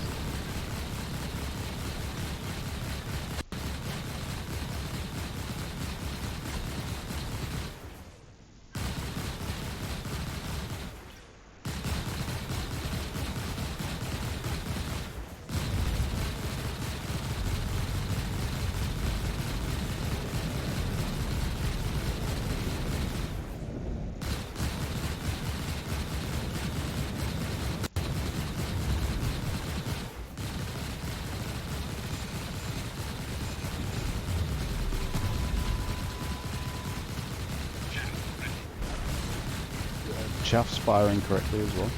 Chaff's firing correctly as well.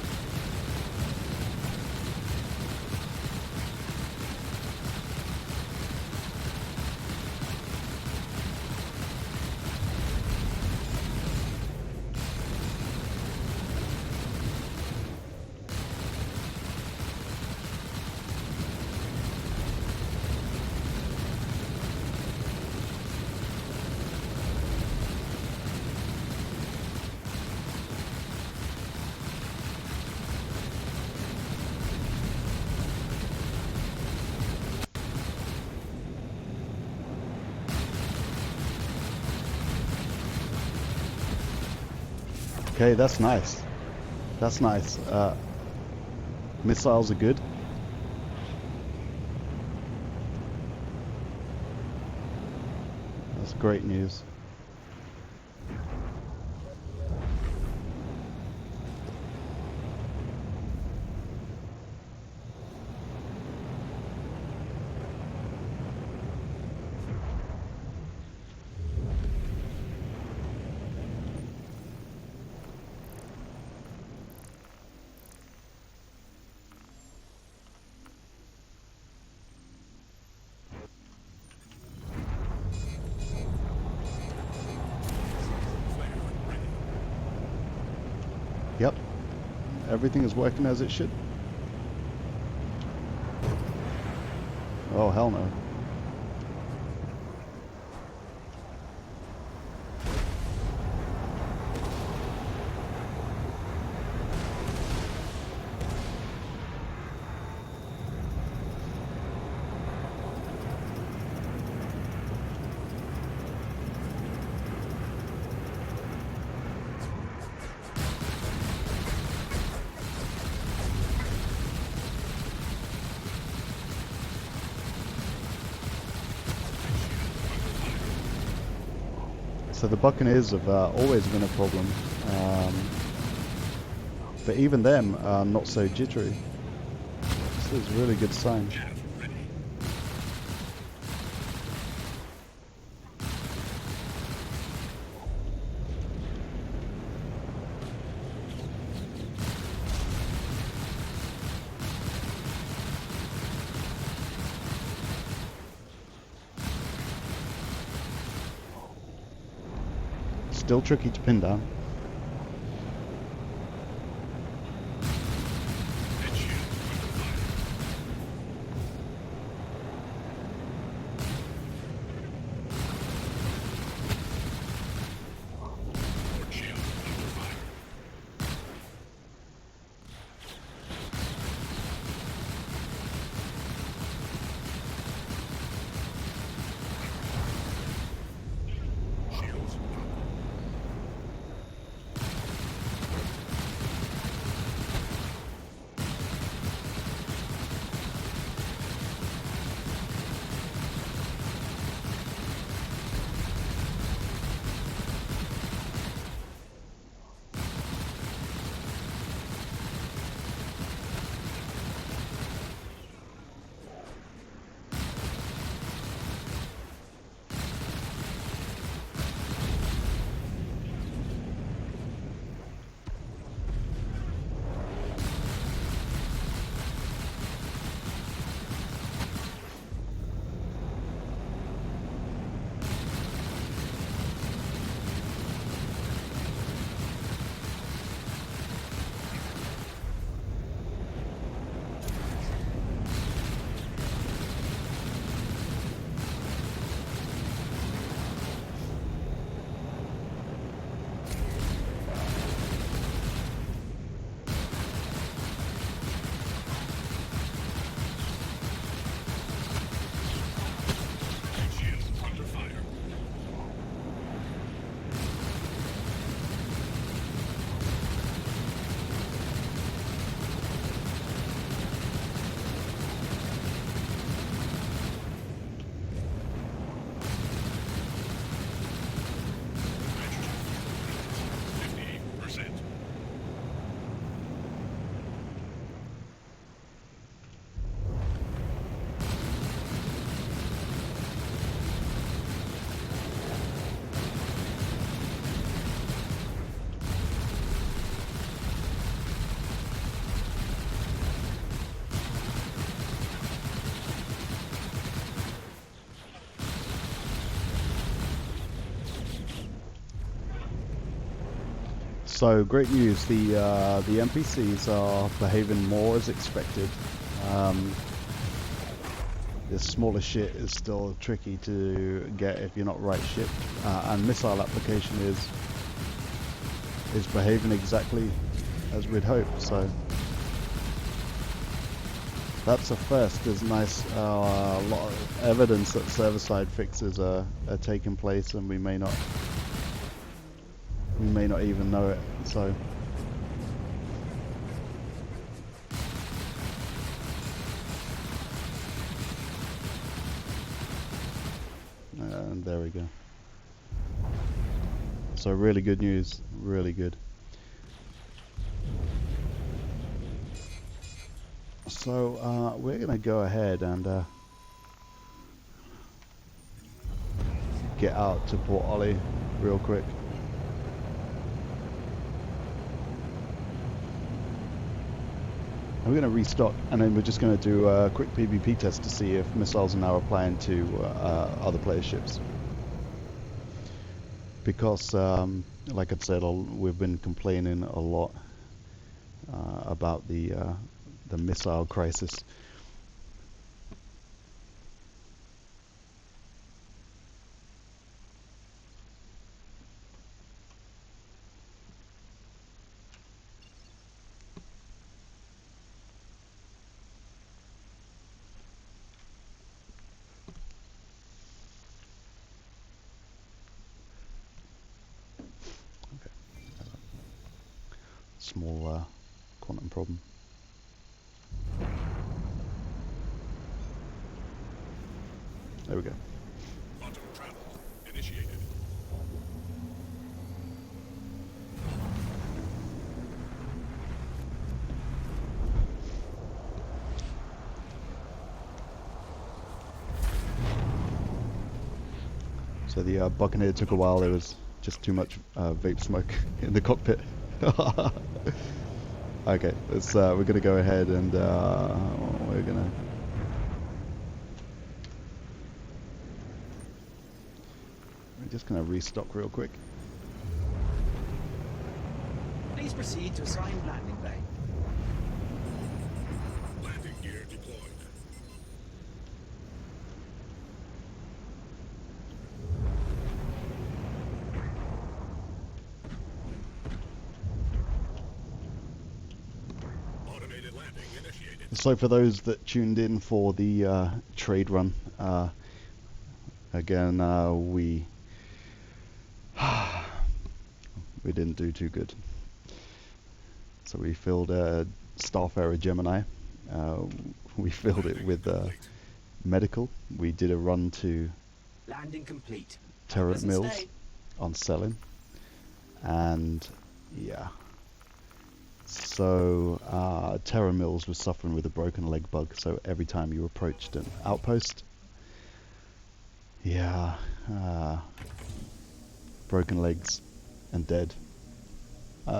Okay, that's nice. That's nice. Missiles are good. That's great news. Yep, everything is working as it should. Oh, hell no. So the Buccaneers have always been a problem, but even them are not so jittery. This is a really good sign. Still tricky to pin down. So great news. The NPCs are behaving more as expected. This smaller shit is still tricky to get if you're not right shipped, and missile application is behaving exactly as we'd hope. So that's a first. There's nice lot of evidence that server-side fixes are taking place, and we may not even know it. So. And there we go. So really good news, really good. So we're gonna go ahead and get out to Port Ollie real quick. And we're going to restock, and then we're just going to do a quick PvP test to see if missiles are now applying to other players' ships. Because, like I said, we've been complaining a lot about the missile crisis. Small quantum problem. There we go. Quantum travel initiated. So the Buccaneer took a while. There was just too much vape smoke in the cockpit. Okay, let's. We're gonna go ahead and we're just gonna restock real quick. Please proceed to assigned landing bay. Landing gear deployed. Automated landing initiated. So for those that tuned in for the trade run, again we didn't do too good. So we filled a Starfarer Gemini. We filled it with medical. We did a run to Landing complete. Terra Pleasant Mills stay. on selling, and yeah. So Terra Mills was suffering with a broken leg bug. So every time you approached an outpost, yeah, broken legs and dead.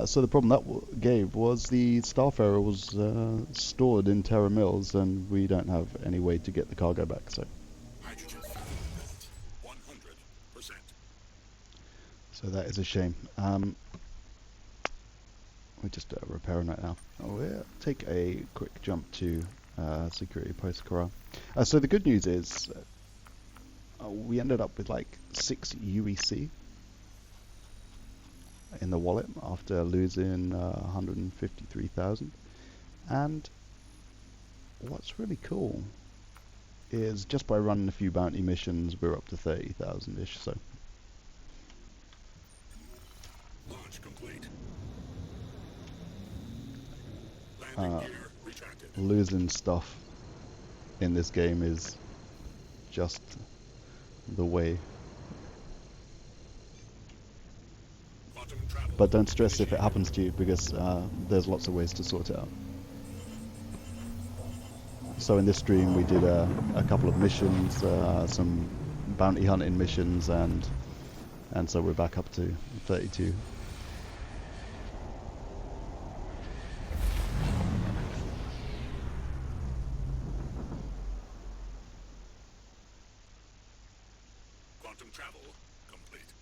So the problem that gave was the Starfarer was stored in Terra Mills, and we don't have any way to get the cargo back. So, Hydrogen fuel 100%. so that is a shame. We're just repairing that now. We'll take a quick jump to security post Corral. So the good news is we ended up with like 6 UEC in the wallet after losing 153,000. And what's really cool is just by running a few bounty missions, we're up to 30,000-ish. So Launch complete. Landing gear retracted. losing stuff in this game is just the way. Quantum travel. But don't stress if it happens to you, because there's lots of ways to sort it out. So in this stream we did a couple of missions, some bounty hunting missions, and so we're back up to 32. Quantum travel complete.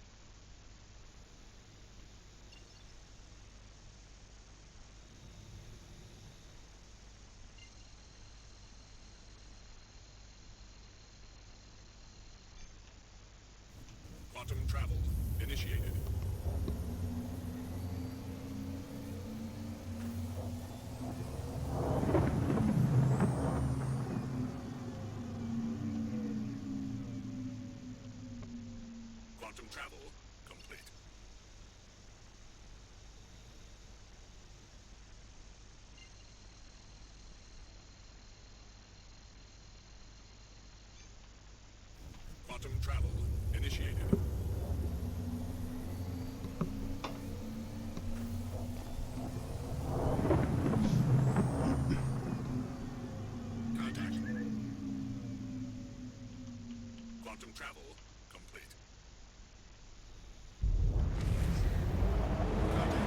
travel complete. Quantum travel initiated. Contact. Quantum travel complete. Contact.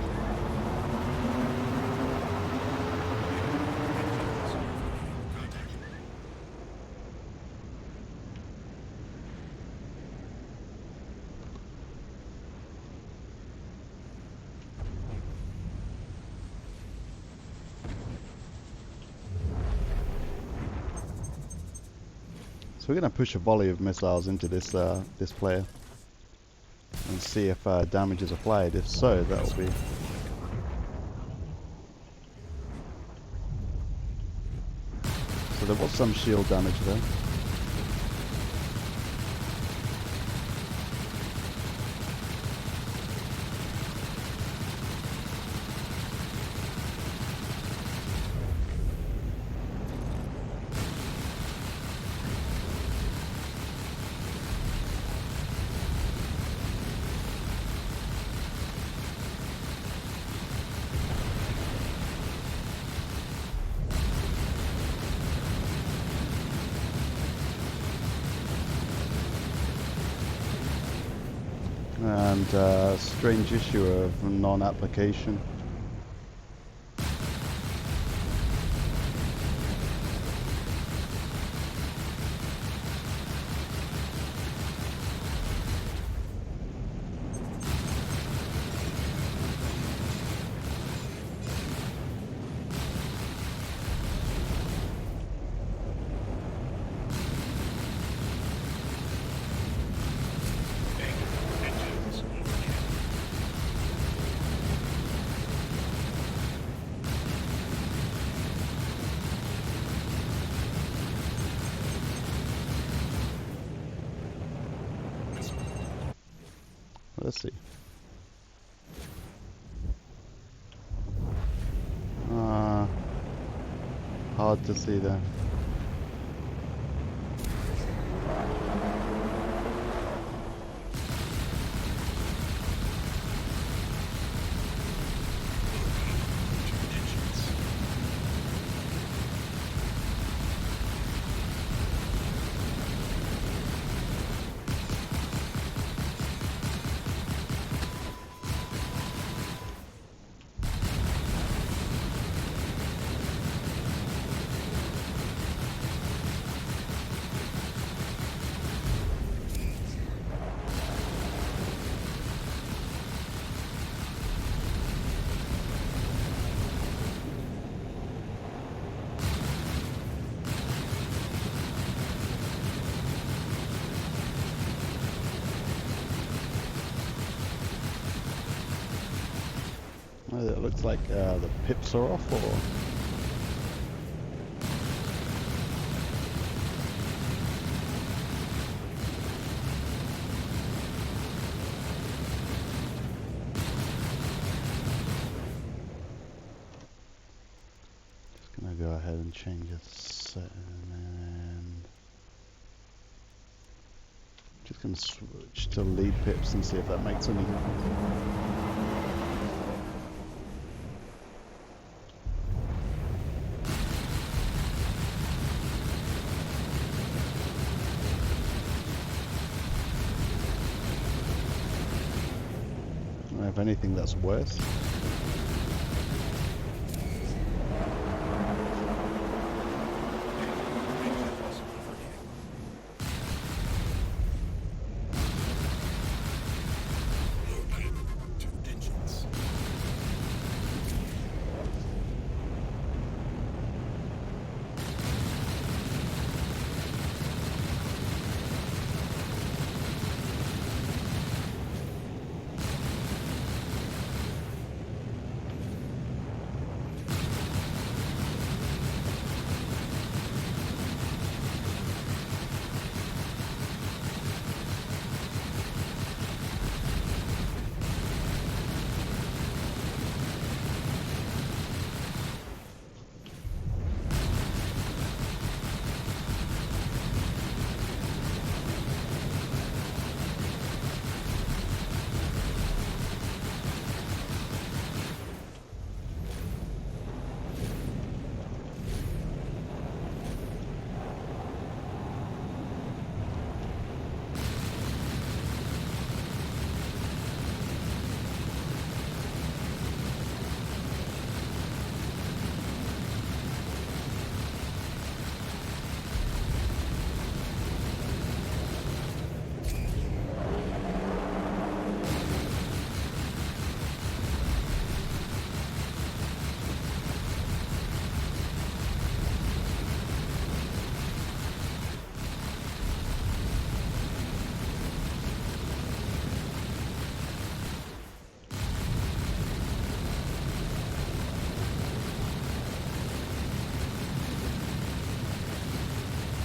So we're going to push a volley of missiles into this player and see if damage is applied. If so, that will be... So there was some shield damage there. And strange issue of non-application. Engines overhead. Missile. Let's see. Hard to see there. It looks like the pips are off, or... Just gonna go ahead and change the setting, and just gonna switch to lead pips and see if that makes any difference. If anything, that's worse. Low pipe to engines.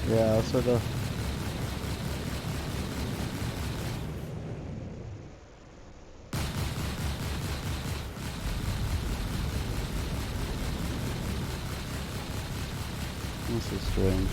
Yeah, so the... This is strange.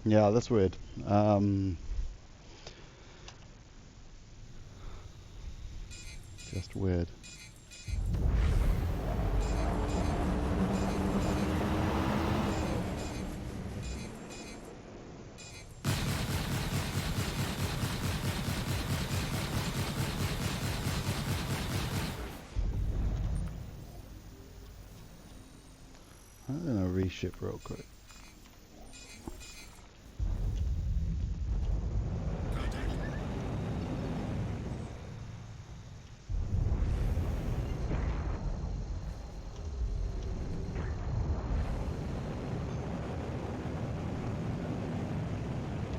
Yeah, that's weird. Just weird. I'm gonna reship real quick.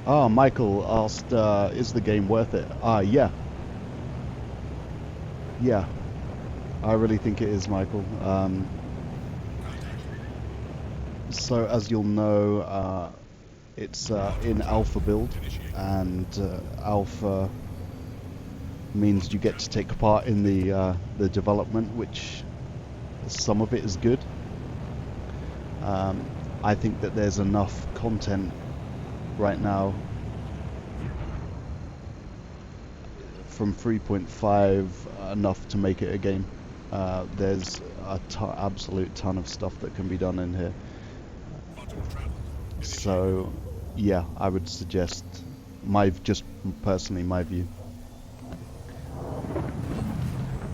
Oh, Michael asked, is the game worth it? Yeah. Yeah. I really think it is, Michael. So as you'll know, it's in alpha build, and alpha means you get to take part in the development, which some of it is good. I think that there's enough content right now from 3.5 enough to make it a game. There's a absolute ton of stuff that can be done in here. So yeah, I would suggest, just personally my view.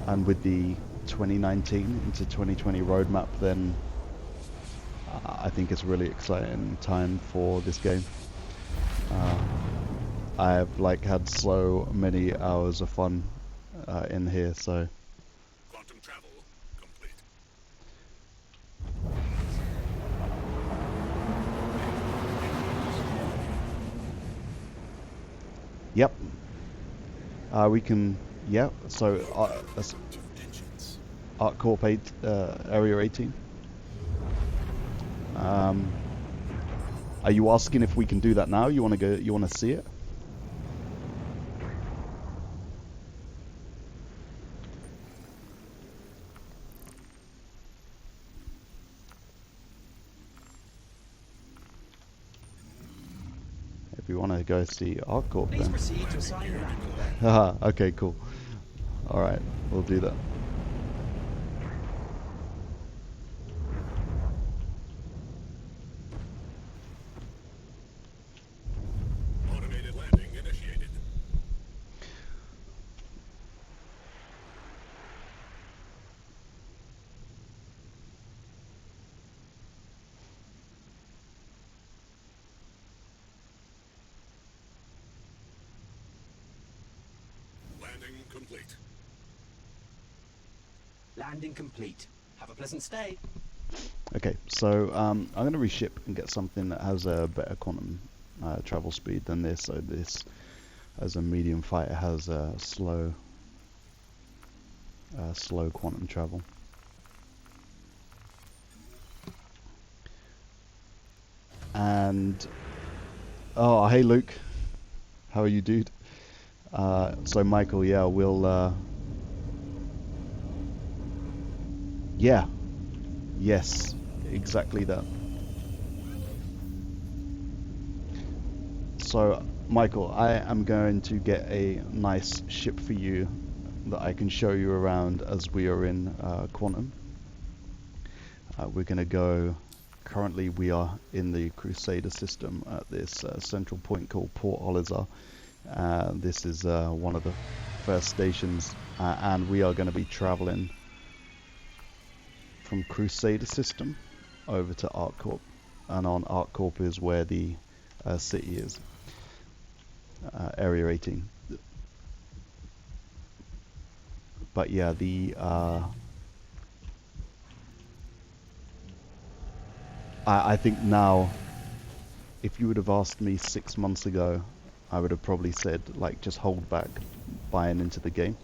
And with the 2019 into 2020 roadmap, then I think it's a really exciting time for this game. I have had so many hours of fun in here, so. Quantum travel complete. Yep. We can, yeah, so that's Arc Corp 8, Area 18. Are you asking if we can do that now? You want to go, you want to see it? If you want to go see Arc Corp, Please then. proceed to assign your landing bay. Haha, okay, cool. Alright, we'll do that. Automated landing initiated. Landing complete. Landing complete. Have a pleasant stay. Okay, so I'm going to reship and get something that has a better quantum travel speed than this. So this, as a medium fighter, has a slow quantum travel. And oh, hey Luke, how are you, dude? So Michael, yeah, we'll Yeah. Yes. Exactly that. So, Michael, I am going to get a nice ship for you that I can show you around as we are in Quantum. We're going to go. Currently, we are in the Crusader system at this central point called Port Olizar. This is one of the first stations, and we are going to be traveling from Crusader system over to Arc Corp, and on Arc Corp is where the city is, Area 18. But yeah, I think now, if you would have asked me 6 months ago, I would have probably said, like, just hold back buying into the game.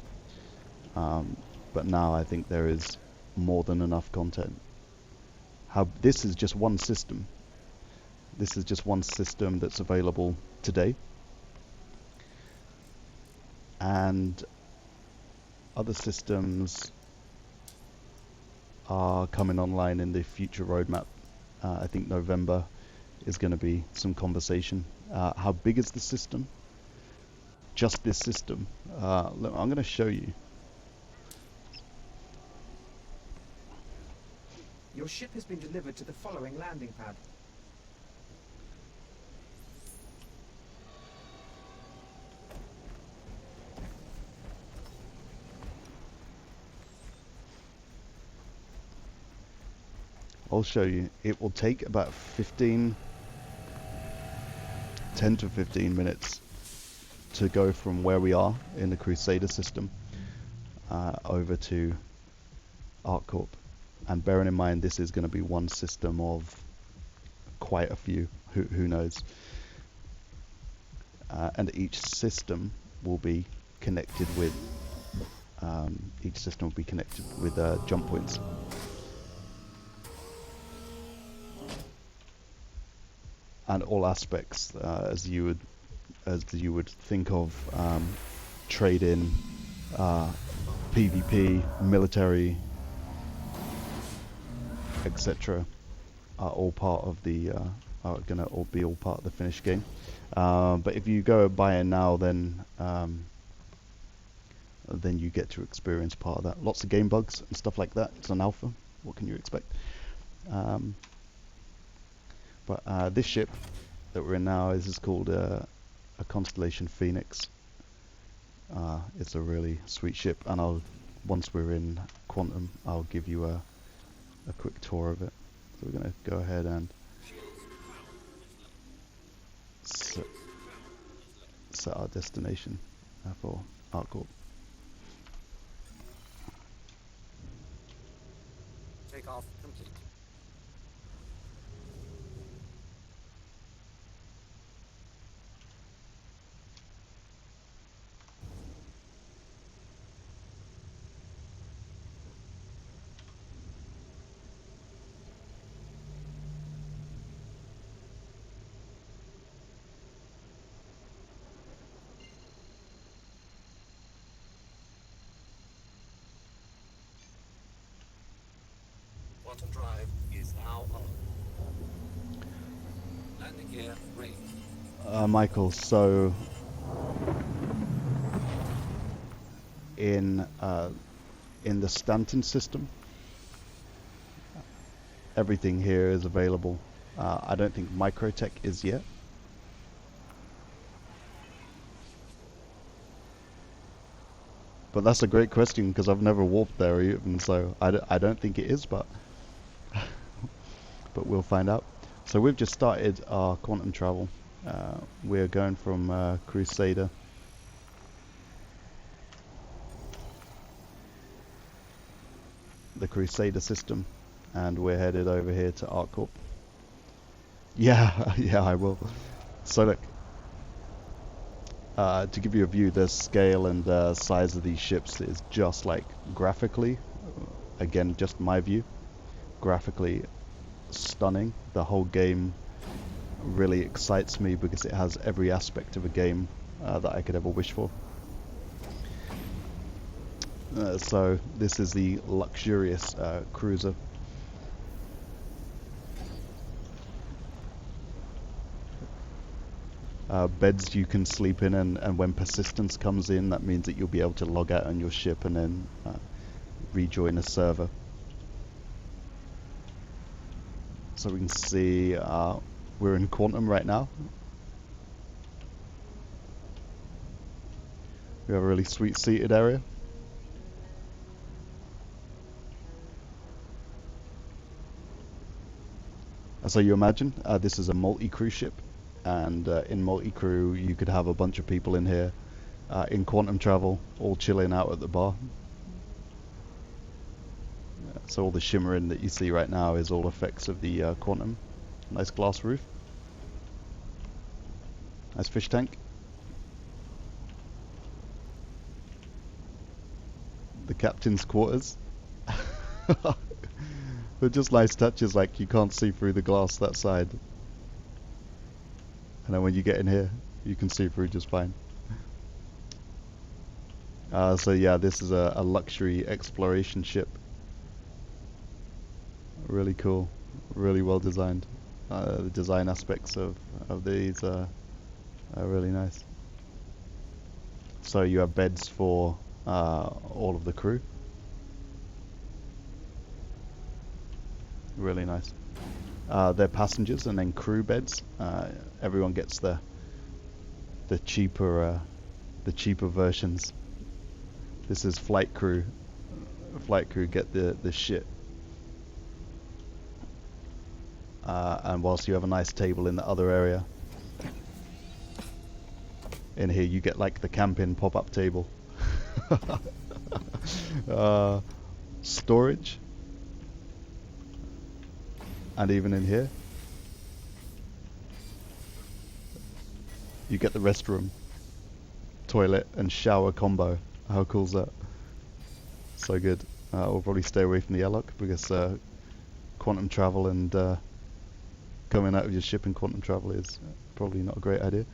But now I think there is more than enough content. This is just one system. This is just one system that's available today. And other systems are coming online in the future roadmap. I think November is going to be some conversation. How big is the system? Just this system. Look, I'm going to show you. Your ship has been delivered to the following landing pad. I'll show you. It will take about 10 to 15 minutes to go from where we are in the Crusader system over to Arc Corp. And bearing in mind, this is going to be one system of quite a few. Who knows? And each system will be connected with jump points. And all aspects, as you would think of, trade-in, PvP, military, etc., are all part of the are gonna all be all part of the finished game. But if you go buy it now, then you get to experience part of that. Lots of game bugs and stuff like that. It's an alpha. What can you expect? But this ship that we're in now is called a Constellation Phoenix. It's a really sweet ship, and once we're in Quantum, I'll give you a quick tour of it. So we're going to go ahead and set our destination for Arc Corp. Takeoff complete. Quantum drive is now on. Landing gear ready. Michael, so in the Stanton system, everything here is available. I don't think Microtech is yet. But that's a great question, because I've never warped there even, so I don't think it is, but but we'll find out. So we've just started our quantum travel. We're going from Crusader the Crusader system, and we're headed over here to Arc Corp. Yeah, yeah, I will. So look, to give you a view, the scale and size of these ships is just like graphically, again, just my view, graphically stunning. The whole game really excites me because it has every aspect of a game that I could ever wish for. So this is the luxurious cruiser. Beds you can sleep in, and when persistence comes in, that means that you'll be able to log out on your ship and then rejoin a server. So we can see we're in Quantum right now. We have a really sweet seated area. So you imagine this is a multi-crew ship, and in multi-crew you could have a bunch of people in here in quantum travel, all chilling out at the bar. So all the shimmering that you see right now is all effects of the quantum. Nice glass roof. Nice fish tank. The captain's quarters. They're just nice touches, like you can't see through the glass that side. And then when you get in here, you can see through just fine. So yeah, this is a luxury exploration ship. Really cool, really well designed. The design aspects of these are really nice. So you have beds for all of the crew. Really nice. They're passengers and then crew beds. Everyone gets the cheaper versions. This is flight crew. Flight crew get the shit. And whilst you have a nice table in the other area, in here you get like the camping pop-up table. Storage. And even in here, you get the restroom, toilet and shower combo. How cool is that? So good. We'll probably stay away from the airlock because quantum travel and coming out of your ship in quantum travel is probably not a great idea.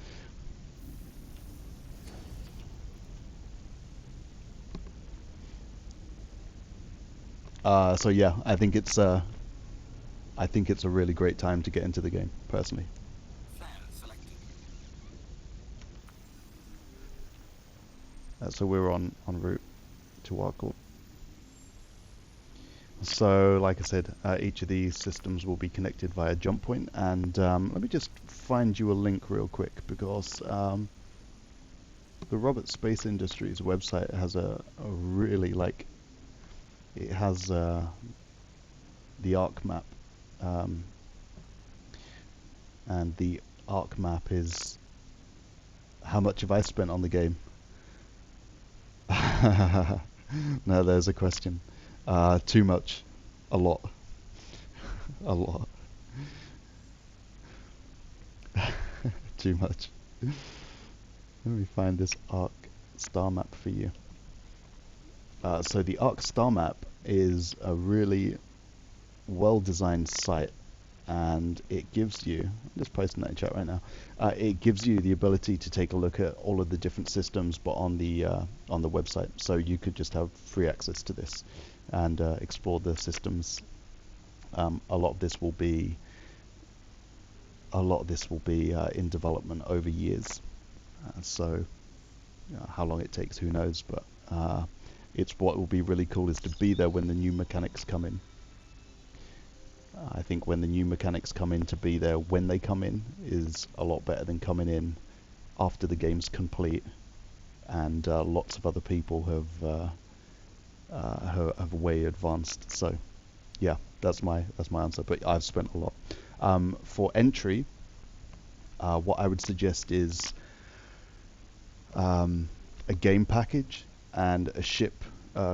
So yeah, I think it's a really great time to get into the game, personally. So we're on route to Arc Corp. So, like I said, each of these systems will be connected via jump point, and let me just find you a link real quick, because the Roberts Space Industries website has a really, like, it has the Arc map, and the Arc map is how much have I spent on the game? No, there's a question. Too much. A lot. A lot. Too much. Let me find this Arc star map for you. So the Arc star map is a really well-designed site, and it gives you, I'm just posting that in chat right now, it gives you the ability to take a look at all of the different systems, but on the website. So you could just have free access to this and explore the systems. A lot of this will be in development over years. So how long it takes, who knows? But it's what will be really cool is to be there when the new mechanics come in. I think when the new mechanics come in, to be there when they come in is a lot better than coming in after the game's complete and lots of other people have way advanced. So yeah, that's my answer, but I've spent a lot. For entry, what I would suggest is a game package and a ship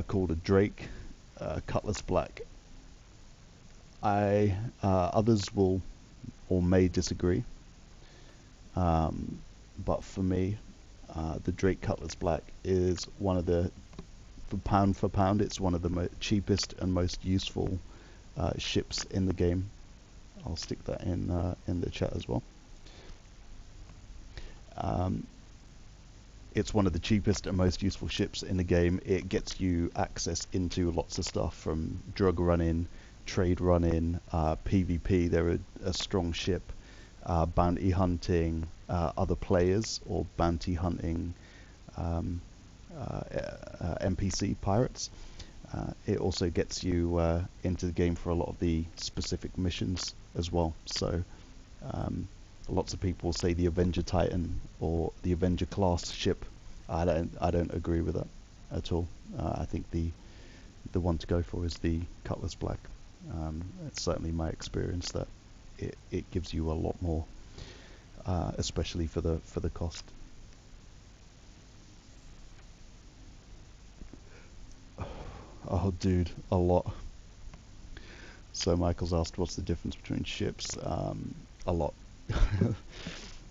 called a Drake, Cutlass Black. Others will or may disagree, but for me, the Drake Cutlass Black is one of the, for pound, it's one of the cheapest and most useful ships in the game. I'll stick that in the chat as well. it's one of the cheapest and most useful ships in the game. It gets you access into lots of stuff from drug running, trade running, PvP. They're a strong ship. Bounty hunting other players or bounty hunting NPC pirates. It also gets you into the game for a lot of the specific missions as well. So lots of people say the Avenger Titan or the Avenger class ship. I don't agree with that at all. I think the one to go for is the Cutlass Black. It's certainly my experience that it gives you a lot more, especially for the cost. Oh, dude, a lot. So Michael's asked, what's the difference between ships? A lot.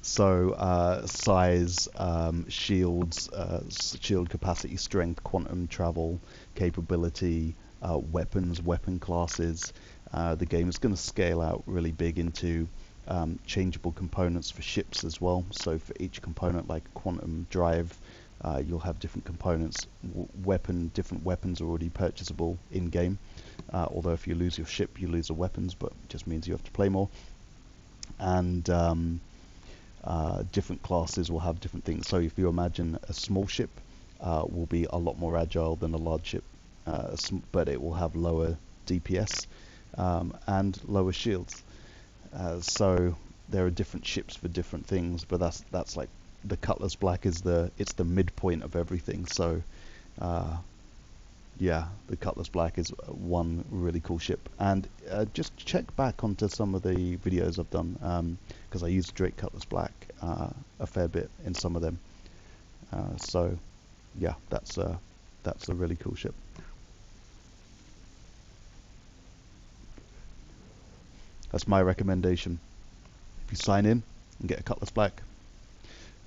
So size, shields, shield capacity, strength, quantum travel, capability, weapons, weapon classes. The game is going to scale out really big into changeable components for ships as well. So for each component, like quantum drive, you'll have different components. Different weapons are already purchasable in game. Although if you lose your ship, you lose the weapons, but it just means you have to play more. And different classes will have different things. So if you imagine a small ship will be a lot more agile than a large ship, but it will have lower DPS and lower shields. So there are different ships for different things, but that's like the Cutlass Black is the midpoint of everything. So yeah, the Cutlass Black is one really cool ship. And just check back onto some of the videos I've done, because I use Drake Cutlass Black a fair bit in some of them. So yeah, that's a really cool ship. That's my recommendation. If you sign in and get a Cutlass Black,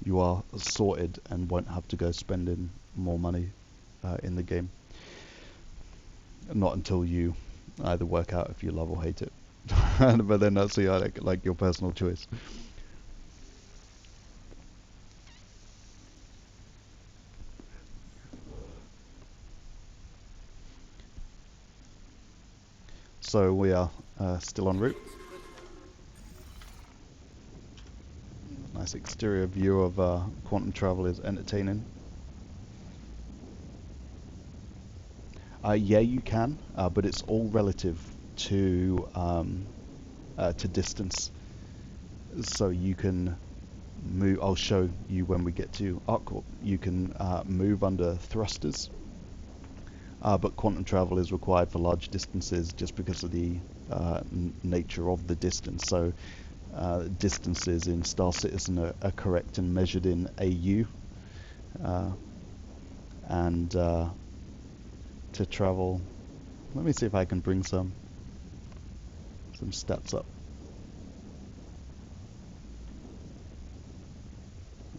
you are sorted and won't have to go spending more money in the game. Not until you either work out if you love or hate it. But then that's like your personal choice. So we are still en route. Nice exterior view of quantum travel is entertaining. Yeah, you can, but it's all relative to distance. So you can move. I'll show you when we get to Arc Corp. You can move under thrusters, but quantum travel is required for large distances just because of the nature of the distance. So distances in Star Citizen are correct and measured in AU, and to travel. Let me see if I can bring some stats up.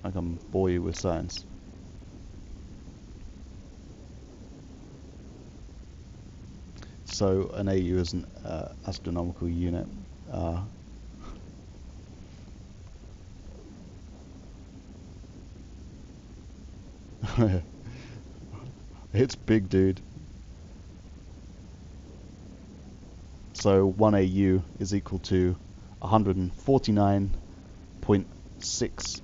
I can bore you with science. So an AU is an astronomical unit. It's big, dude. So 1 AU is equal to 149.6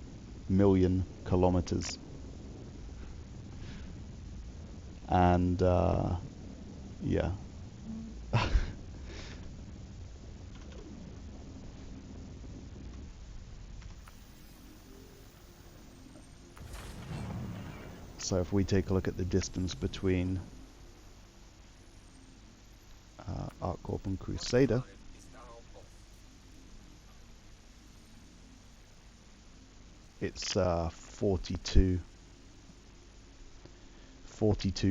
million kilometers. And yeah. So if we take a look at the distance between Arc Corp and Crusader, it's 42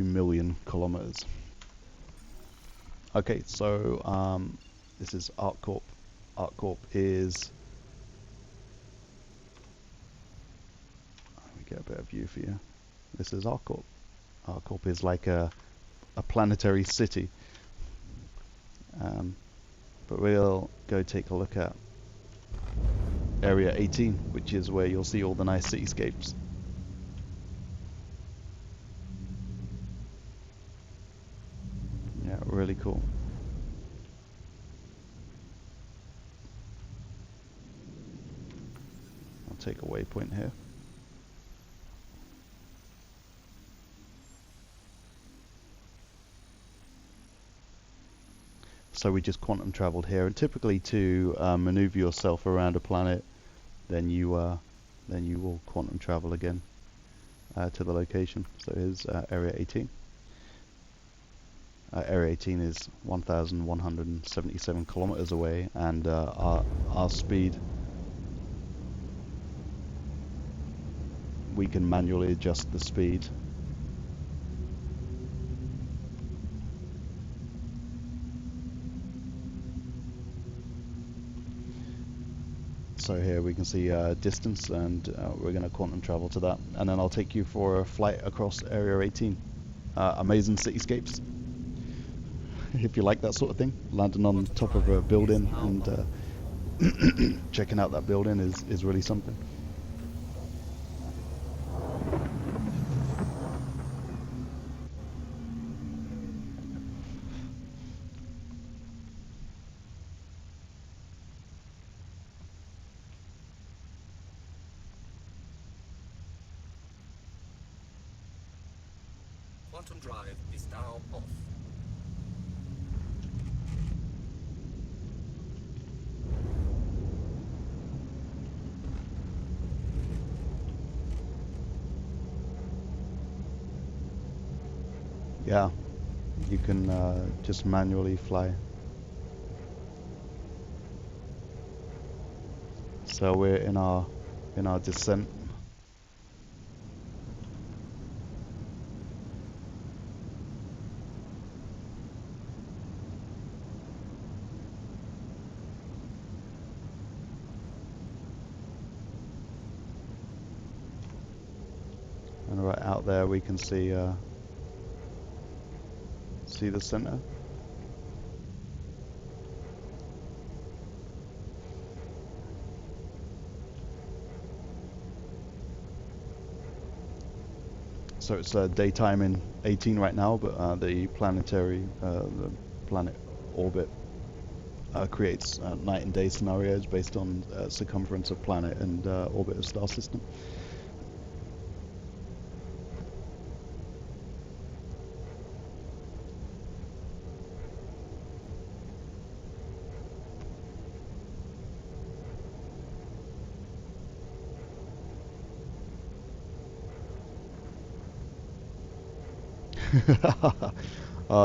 million kilometers. Okay, so this is Arc Corp. Arc Corp is, let me get a better view for you. This is Arc Corp. Arc Corp is like a planetary city. But we'll go take a look at Area 18, which is where you'll see all the nice cityscapes. cool. I'll take a waypoint here. So we just quantum traveled here, and typically to maneuver yourself around a planet, then you will quantum travel again to the location. So here's Area 18. Area 18 is 1,177 kilometers away, and our speed, we can manually adjust the speed. So here we can see distance, and we're going to quantum travel to that, and then I'll take you for a flight across Area 18. Amazing cityscapes. If you like that sort of thing, landing on top of a building and checking out that building is really something. Quantum drive is now off. Yeah, you can just manually fly. So we're in our descent. And right out there we can see the center. So it's daytime in 18 right now, but the planet orbit creates night and day scenarios based on circumference of planet and orbit of star system.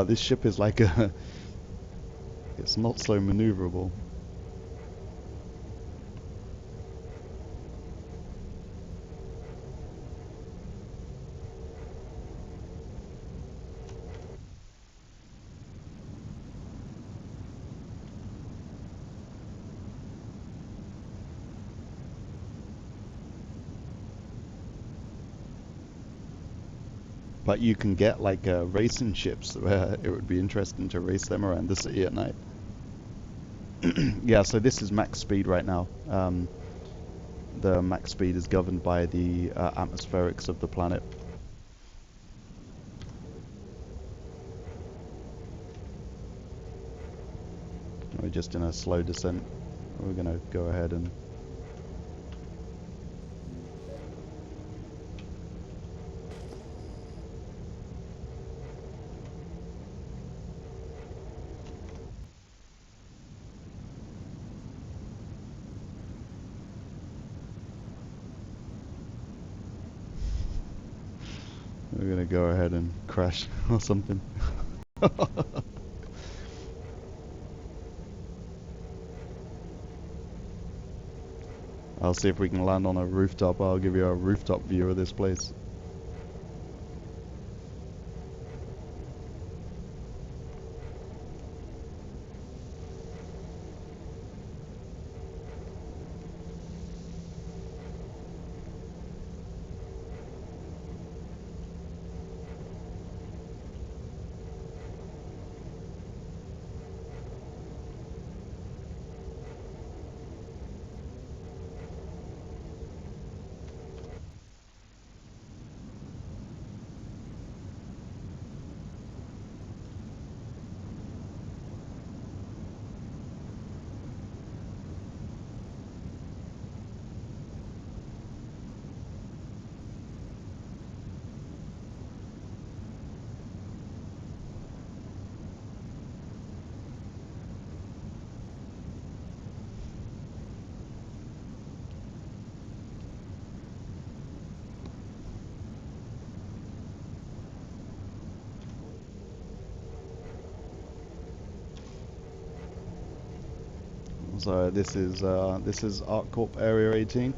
This ship is like it's not so maneuverable. But you can get like racing ships where it would be interesting to race them around the city at night. Yeah, so this is max speed right now. The max speed is governed by the atmospherics of the planet. We're just in a slow descent. We're going to go ahead and go ahead and crash or something. I'll see if we can land on a rooftop. I'll give you a rooftop view of this place. So this is Arc Corp Area 18.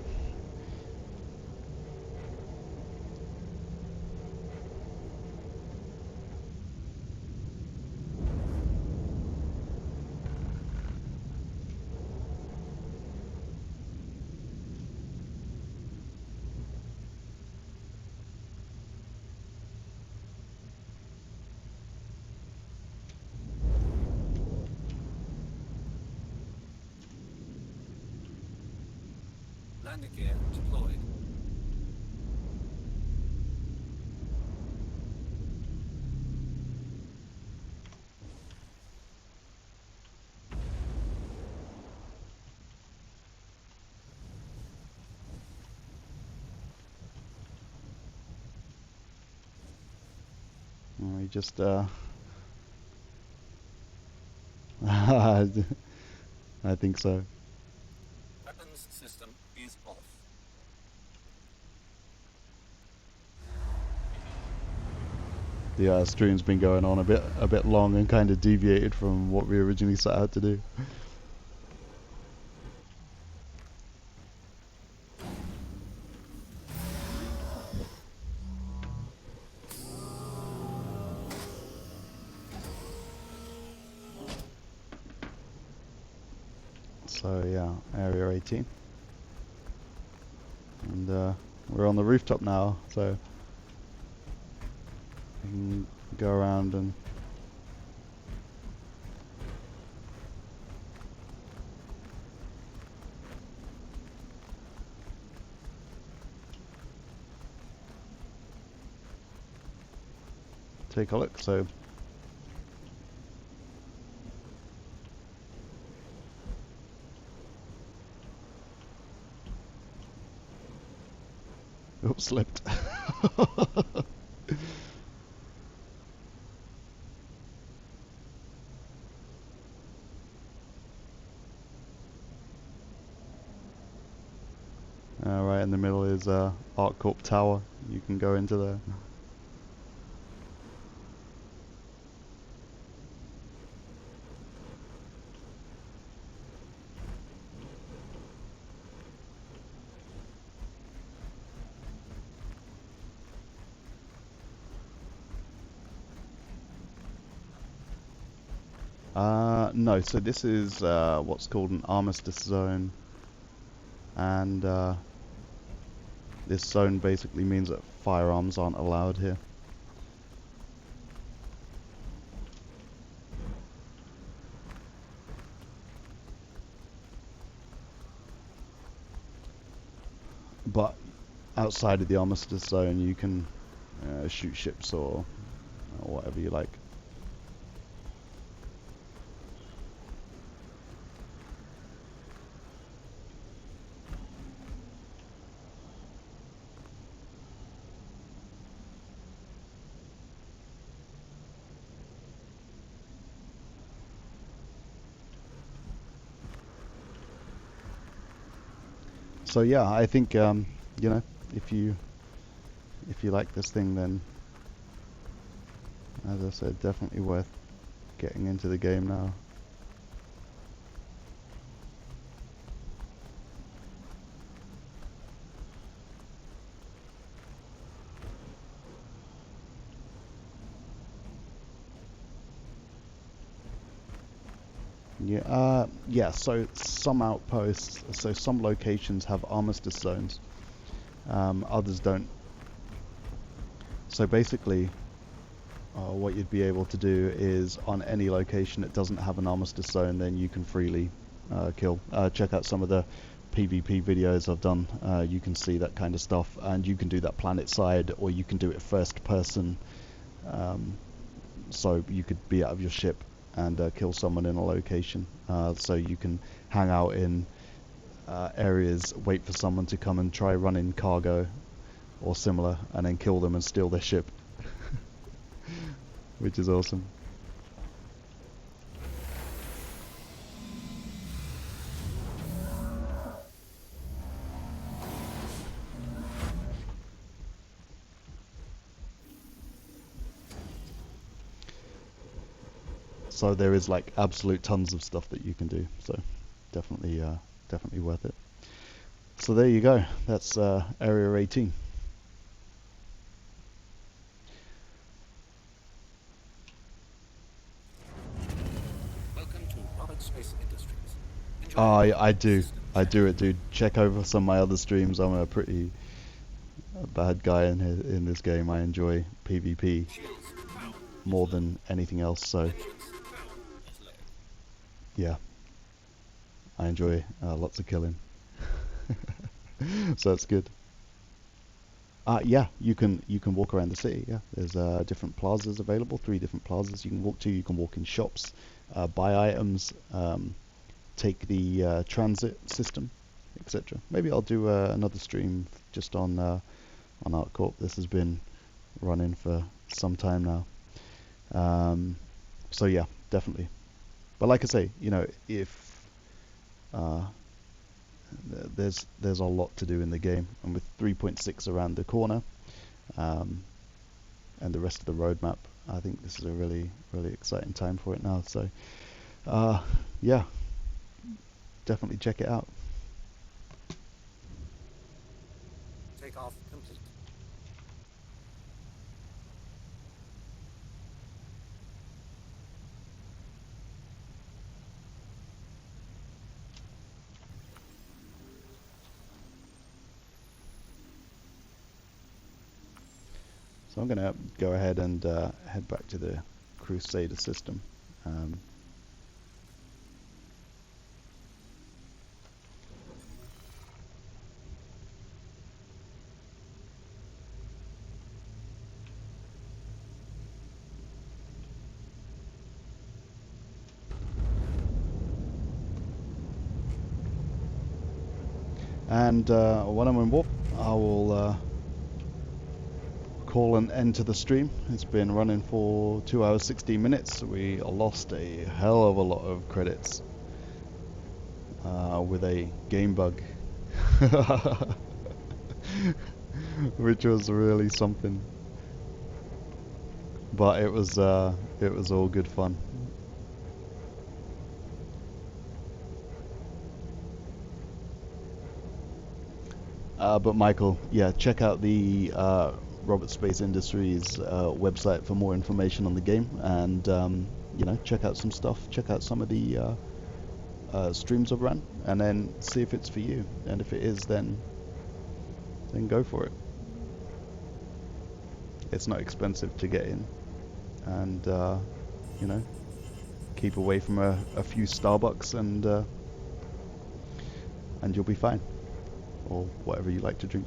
Landing gear deployed. We just I think so. Weapons system is off. The stream's been going on a bit long and kind of deviated from what we originally set out to do. So yeah, Area 18. And we're on the rooftop now, so we can go around and take a look. So oops, slipped. Right in the middle is Arc Corp Tower. You can go into there. No, so this is what's called an armistice zone, and this zone basically means that firearms aren't allowed here. But outside of the armistice zone, you can shoot ships or whatever you like. So yeah, I think you know, if you like this thing, then as I said, definitely worth getting into the game now. Yeah, yeah, so some outposts, so some locations have armistice zones, others don't. So basically, what you'd be able to do is on any location that doesn't have an armistice zone, then you can freely kill. Check out some of the PvP videos I've done. You can see that kind of stuff, and you can do that planet side, or you can do it first person. So you could be out of your ship and kill someone in a location. So you can hang out in areas, wait for someone to come and try running cargo or similar, and then kill them and steal their ship. Which is awesome. So there is like absolute tons of stuff that you can do. So definitely definitely worth it. So there you go. That's Area 18. Welcome to Robert Space Industries. Enjoy Oh, your I do. systems. I do it, dude. Check over some of my other streams. I'm a pretty bad guy in this game. I enjoy PvP Shields power more than anything else. So engines power is low. yeah, I enjoy lots of killing. So that's good. Yeah, you can walk around the city. Yeah, there's different plazas available. 3 different plazas you can walk to. You can walk in shops, buy items, take the transit system, etc. Maybe I'll do another stream just on Arc Corp. This has been running for some time now. So yeah, definitely. But like I say, you know, if there's a lot to do in the game, and with 3.6 around the corner, and the rest of the roadmap, I think this is a really exciting time for it now. So yeah, definitely check it out. Takeoff complete. So I'm going to go ahead and head back to the Crusader system. And when I'm in warp, I will call an end to the stream. It's been running for 2 hours 16 minutes. We lost a hell of a lot of credits with a game bug, which was really something. But it was all good fun. But Michael, yeah, check out the Robert Space Industries website for more information on the game, and you know, check out some stuff. Check out some of the streams I've run, and then see if it's for you. And if it is, then go for it. It's not expensive to get in, and you know, keep away from a few Starbucks, and you'll be fine, or whatever you like to drink.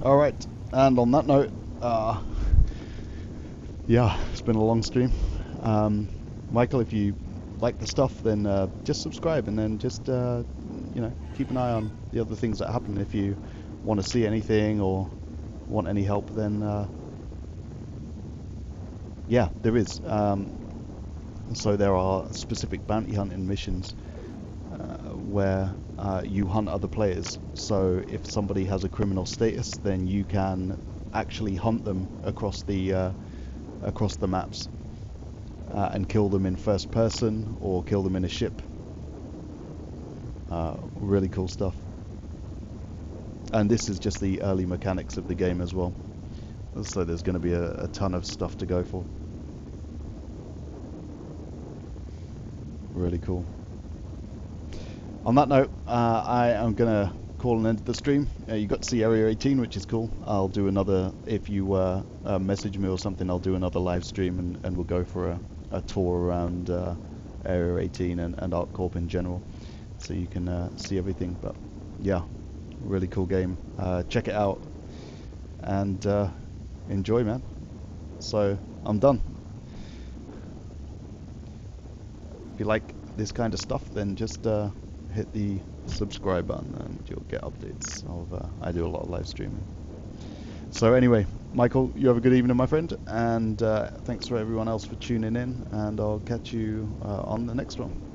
Alright, and on that note, yeah, it's been a long stream. Michael, if you like the stuff, then just subscribe, and then just, you know, keep an eye on the other things that happen. If you want to see anything or want any help, then yeah, there is. So there are specific bounty hunting missions where you hunt other players. So if somebody has a criminal status, then you can actually hunt them across the maps and kill them in first person or kill them in a ship. Really cool stuff. And this is just the early mechanics of the game as well. So there's going to be a ton of stuff to go for. Really cool. On that note, I am going to call an end to the stream. You got to see Area 18, which is cool. I'll do another, if you message me or something, I'll do another live stream, and we'll go for a tour around Area 18 and Arc Corp in general, so you can see everything. But yeah, really cool game. Check it out and enjoy, man. So I'm done. If you like this kind of stuff, then just hit the subscribe button and you'll get updates of I do a lot of live streaming. So anyway, Michael, you have a good evening, my friend, and thanks for everyone else for tuning in, and I'll catch you on the next one.